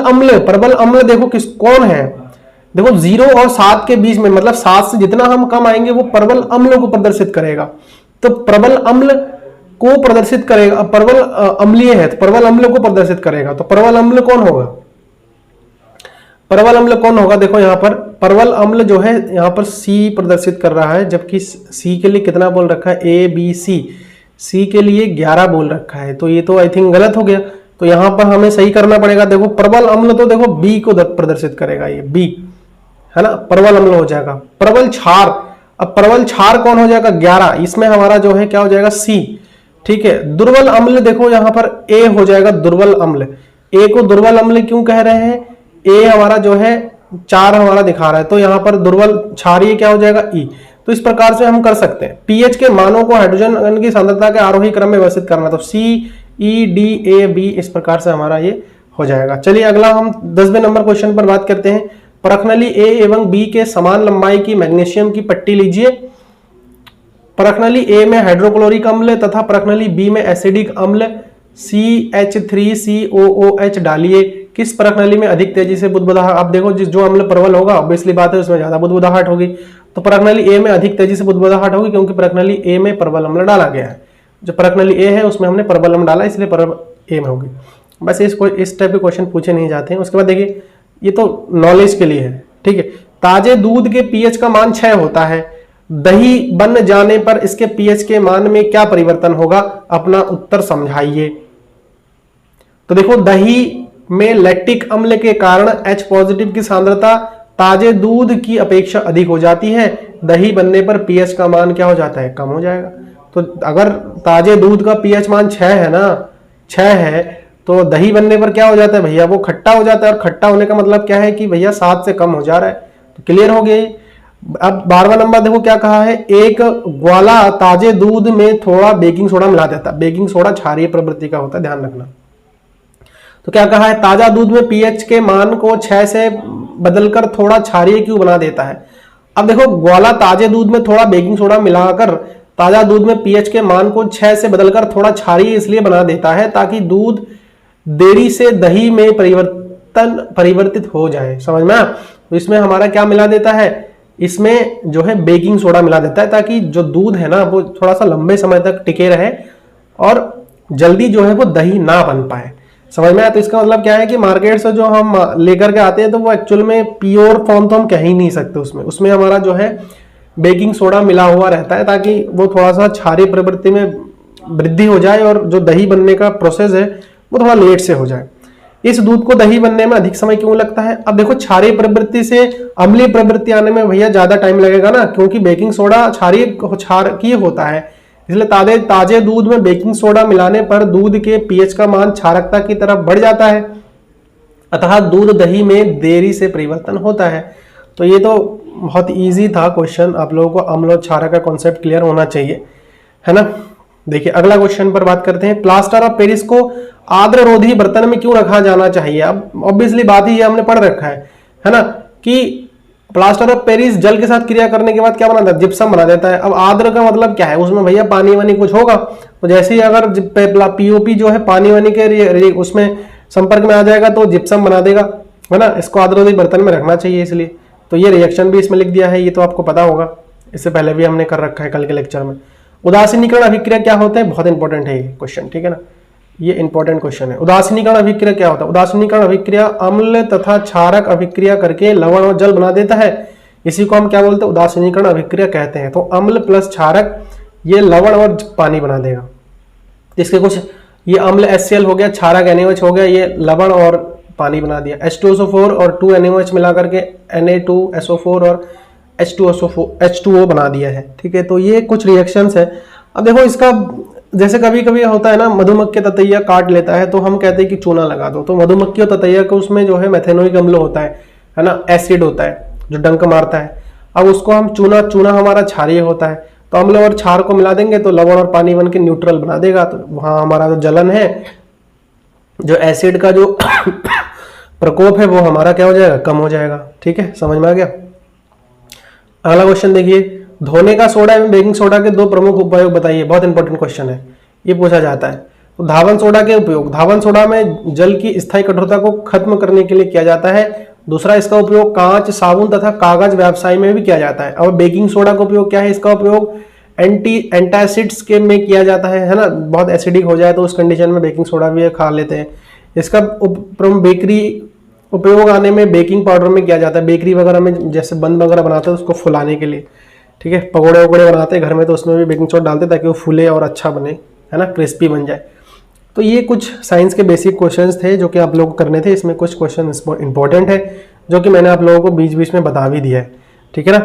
अम्ल देखो किस कौन है, देखो 0 और 7 के बीच में, मतलब 7 से जितना हम कम आएंगे वो प्रबल अम्ल को प्रदर्शित करेगा। तो प्रबल अम्ल को प्रदर्शित करेगा, प्रबल अम्लीय है तो प्रबल अम्ल को प्रदर्शित करेगा। तो प्रबल अम्ल कौन होगा, प्रबल अम्ल कौन होगा, देखो यहाँ पर प्रबल अम्ल जो है यहाँ पर C प्रदर्शित कर रहा है, जबकि C के लिए कितना बोल रखा है, A B C के लिए 11 बोल रखा है। तो ये तो आई थिंक गलत हो गया, तो यहाँ पर हमें सही करना पड़ेगा। देखो प्रबल अम्ल तो देखो B को प्रदर्शित करेगा, ये B है ना, प्रबल अम्ल हो जाएगा। प्रबल क्षार, अब प्रबल क्षार कौन हो जाएगा, 11, इसमें हमारा जो है क्या हो जाएगा, C, ठीक है। दुर्बल अम्ल देखो यहाँ पर A हो जाएगा, दुर्बल अम्ल। A को दुर्बल अम्ल क्यों कह रहे हैं, A हमारा जो है 4 हमारा दिखा रहा है, तो यहाँ पर दुर्बल क्षारीय क्या हो जाएगा, E। तो इस प्रकार से हम कर सकते हैं। pH के मानों को हाइड्रोजन की सांद्रता के आरोही क्रम में व्यवस्थित करना, तो C, E, D, A, B इस प्रकार से हमारा ये हो जाएगा। चलिए अगला हम 10वें नंबर क्वेश्चन पर बात करते हैं। परखनली A एवं B के समान लंबाई की मैग्नीशियम की पट्टी लीजिए। परखनली A में हाइड्रोक्लोरिक अम्ल तथा परखनली B में एसिडिक अम्ल CH3COOH डालिए। किस परखनली में अधिक तेजी से बुदबुदाहट, आप देखो जो अम्ल प्रबल होगा ऑब्वियसली बात है उसमें ज्यादा बुदबुदाहट होगी, तो परखनली A में अधिक तेजी से बुदबुदाहट होगी क्योंकि परखनली A में प्रबल अम्ल डाला गया है। जो परखनली A है उसमें हमने प्रबल अम्ल डाला इसलिए प्रबल A में होगी। बस इस टाइप के क्वेश्चन पूछे नहीं जाते हैं। उसके बाद देखिए ये तो नॉलेज के लिए है, ठीक है। ताजे दूध के pH का मान 6 होता है, दही बन जाने पर इसके pH के मान में क्या परिवर्तन होगा, अपना उत्तर समझाइए। तो देखो दही में लैक्टिक अम्ल के कारण H पॉजिटिव की सांद्रता ताजे दूध की अपेक्षा अधिक हो जाती है, दही बनने पर pH का मान क्या हो जाता है, कम हो जाएगा। तो अगर ताजे दूध का pH मान 6 है ना, 6 है, तो दही बनने पर क्या हो जाता है भैया, वो खट्टा हो जाता है, और खट्टा होने का मतलब क्या है कि भैया 7 से कम हो जा रहा है। तो क्लियर हो गया। अब 12वां नंबर देखो क्या कहा है, एक ग्वाला ताजे दूध में थोड़ा बेकिंग सोडा मिला देता है। बेकिंग सोडा क्षारीय प्रवृत्ति का होता है, ध्यान रखना। तो क्या कहा है, ताजा दूध में pH के मान को 6 से बदलकर थोड़ा क्षारीय क्यों बना देता है। अब देखो ग्वाला ताजे दूध में थोड़ा बेकिंग सोडा मिलाकर ताजा दूध में pH के मान को 6 से बदलकर थोड़ा क्षारीय इसलिए बना देता है ताकि दूध देरी से दही में परिवर्तित हो जाए। समझ में? तो इसमें हमारा क्या मिला देता है, इसमें जो है बेकिंग सोडा मिला देता है ताकि जो दूध है ना वो थोड़ा सा लंबे समय तक टिके रहे और जल्दी जो है वो दही ना बन पाए। समझ में आया? तो इसका मतलब क्या है कि मार्केट से जो हम लेकर के आते हैं तो वो एक्चुअल में प्योर फॉर्म तो हम कह ही नहीं सकते, उसमें हमारा जो है बेकिंग सोडा मिला हुआ रहता है ताकि वो थोड़ा सा क्षारीय प्रवृत्ति में वृद्धि हो जाए और जो दही बनने का प्रोसेस है वो थोड़ा लेट से हो जाए। इस दूध को दही बनने में अधिक समय क्यों लगता है? अब देखो क्षारीय प्रवृत्ति से अम्लीय प्रवृत्ति आने में भैया ज्यादा टाइम लगेगा ना, क्योंकि बेकिंग सोडा क्षारकीय होता है, इसलिए ताजे दूध में बेकिंग सोडा मिलाने पर दूध के पीएच का मान क्षारकता की तरफ बढ़ जाता है, अतः दूध दही में देरी से परिवर्तन होता है। तो ये तो बहुत इजी था क्वेश्चन, आप लोगों को अम्ल और क्षारक का कॉन्सेप्ट क्लियर होना चाहिए, है ना। देखिए अगला क्वेश्चन पर बात करते हैं। प्लास्टर ऑफ पेरिस को आर्द्ररोधी बर्तन में क्यों रखा जाना चाहिए? अब ऑब्वियसली बात ही हमने पढ़ रखा है ना, कि प्लास्टर ऑफ पेरिस जल के साथ क्रिया करने के बाद क्या बनाता है? जिप्सम बना देता है। अब आर्द्र का मतलब क्या है? उसमें भैया पानी वानी कुछ होगा, तो जैसे ही अगर पीओपी जो है पानी वानी के उसमें संपर्क में आ जाएगा तो जिप्सम बना देगा, है ना। इसको आर्द्ररोधी बर्तन में रखना चाहिए, इसलिए तो ये रिएक्शन भी इसमें लिख दिया है, ये तो आपको पता होगा, इससे पहले भी हमने कर रखा है कल के लेक्चर में। उदासीनीकरण अभिक्रिया क्या होता है? बहुत इंपॉर्टेंट है ये क्वेश्चन, ठीक है ना, ये इंपॉर्टेंट क्वेश्चन है। उदासीनीकरण अभिक्रिया क्या होता है? उदासीनीकरण अभिक्रिया अम्ल तथा क्षारक अभिक्रिया करके लवण और जल बना देता है, इसी को हम क्या बोलते हैं? उदासीनीकरण अभिक्रिया कहते हैं। तो अम्ल प्लस क्षारक ये लवण और पानी बना देगा। इसके कुछ ये अम्ल HCl हो गया, क्षारक NaOH हो गया, ये लवण और पानी बना दिया। H2SO4 और 2NaOH मिला करके Na2SO4 और H2O बना दिया है, ठीक है। तो ये कुछ रिएक्शंस है। अब देखो इसका जैसे कभी कभी होता है ना, मधुमक्खी ततैया काट लेता है तो हम कहते हैं कि चूना लगा दो, तो मधुमक्खी और ततैया को उसमें जो है मेथेनोइक अम्ल होता है ना, एसिड होता है जो डंक मारता है। अब उसको हम चूना हमारा क्षारीय होता है, तो अम्ल और क्षार को मिला देंगे तो लवण और पानी बन के न्यूट्रल बना देगा, तो वहां हमारा जो जलन है, जो एसिड का जो प्रकोप है वो हमारा क्या हो जाएगा? कम हो जाएगा, ठीक है, समझ में आ गया। अगला क्वेश्चन देखिए, धोने का सोडा एवं बेकिंग सोडा के दो प्रमुख उपयोग बताइए। बहुत इंपॉर्टेंट क्वेश्चन है, ये पूछा जाता है। तो धावन सोडा के उपयोग, धावन सोडा में जल की स्थायी कठोरता को खत्म करने के लिए किया जाता है। दूसरा, इसका उपयोग कांच, साबुन तथा कागज व्यवसाय में भी किया जाता है। अब बेकिंग सोडा का उपयोग क्या है? इसका उपयोग एंटासिड्स के में किया जाता है ना, बहुत एसिडिक हो जाए तो उस कंडीशन में बेकिंग सोडा भी खा लेते हैं। इसका बेकरी उपयोग आने में बेकिंग पाउडर में किया जाता है, बेकरी वगैरह में जैसे बंद वगैरह बनाते हैं उसको फुलाने के लिए, ठीक है। पकौड़े वकौड़े बनाते हैं घर में तो उसमें भी बेकिंग सोडा डालते हैं ताकि वो फूले और अच्छा बने, है ना, क्रिस्पी बन जाए। तो ये कुछ साइंस के बेसिक क्वेश्चंस थे जो कि आप लोगों को करने थे। इसमें कुछ क्वेश्चन इंपॉर्टेंट है जो कि मैंने आप लोगों को बीच बीच में बता भी दिया है, ठीक है ना।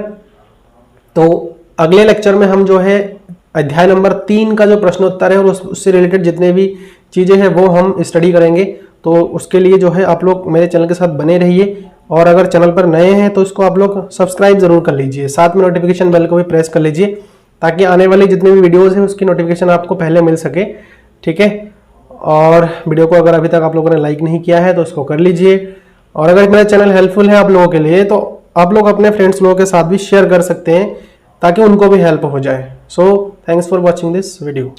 तो अगले लेक्चर में हम जो है अध्याय नंबर 3 का जो प्रश्नोत्तर है और उससे रिलेटेड जितने भी चीज़ें हैं वो हम स्टडी करेंगे। तो उसके लिए जो है आप लोग मेरे चैनल के साथ बने रहिए, और अगर चैनल पर नए हैं तो इसको आप लोग सब्सक्राइब जरूर कर लीजिए, साथ में नोटिफिकेशन बेल को भी प्रेस कर लीजिए ताकि आने वाली जितनी भी वीडियोस हैं उसकी नोटिफिकेशन आपको पहले मिल सके, ठीक है। और वीडियो को अगर अभी तक आप लोगों ने लाइक नहीं किया है तो इसको कर लीजिए, और अगर मेरा चैनल हेल्पफुल है आप लोगों के लिए तो आप लोग अपने फ्रेंड्स लोगों के साथ भी शेयर कर सकते हैं ताकि उनको भी हेल्प हो जाए। So thanks for watching this video.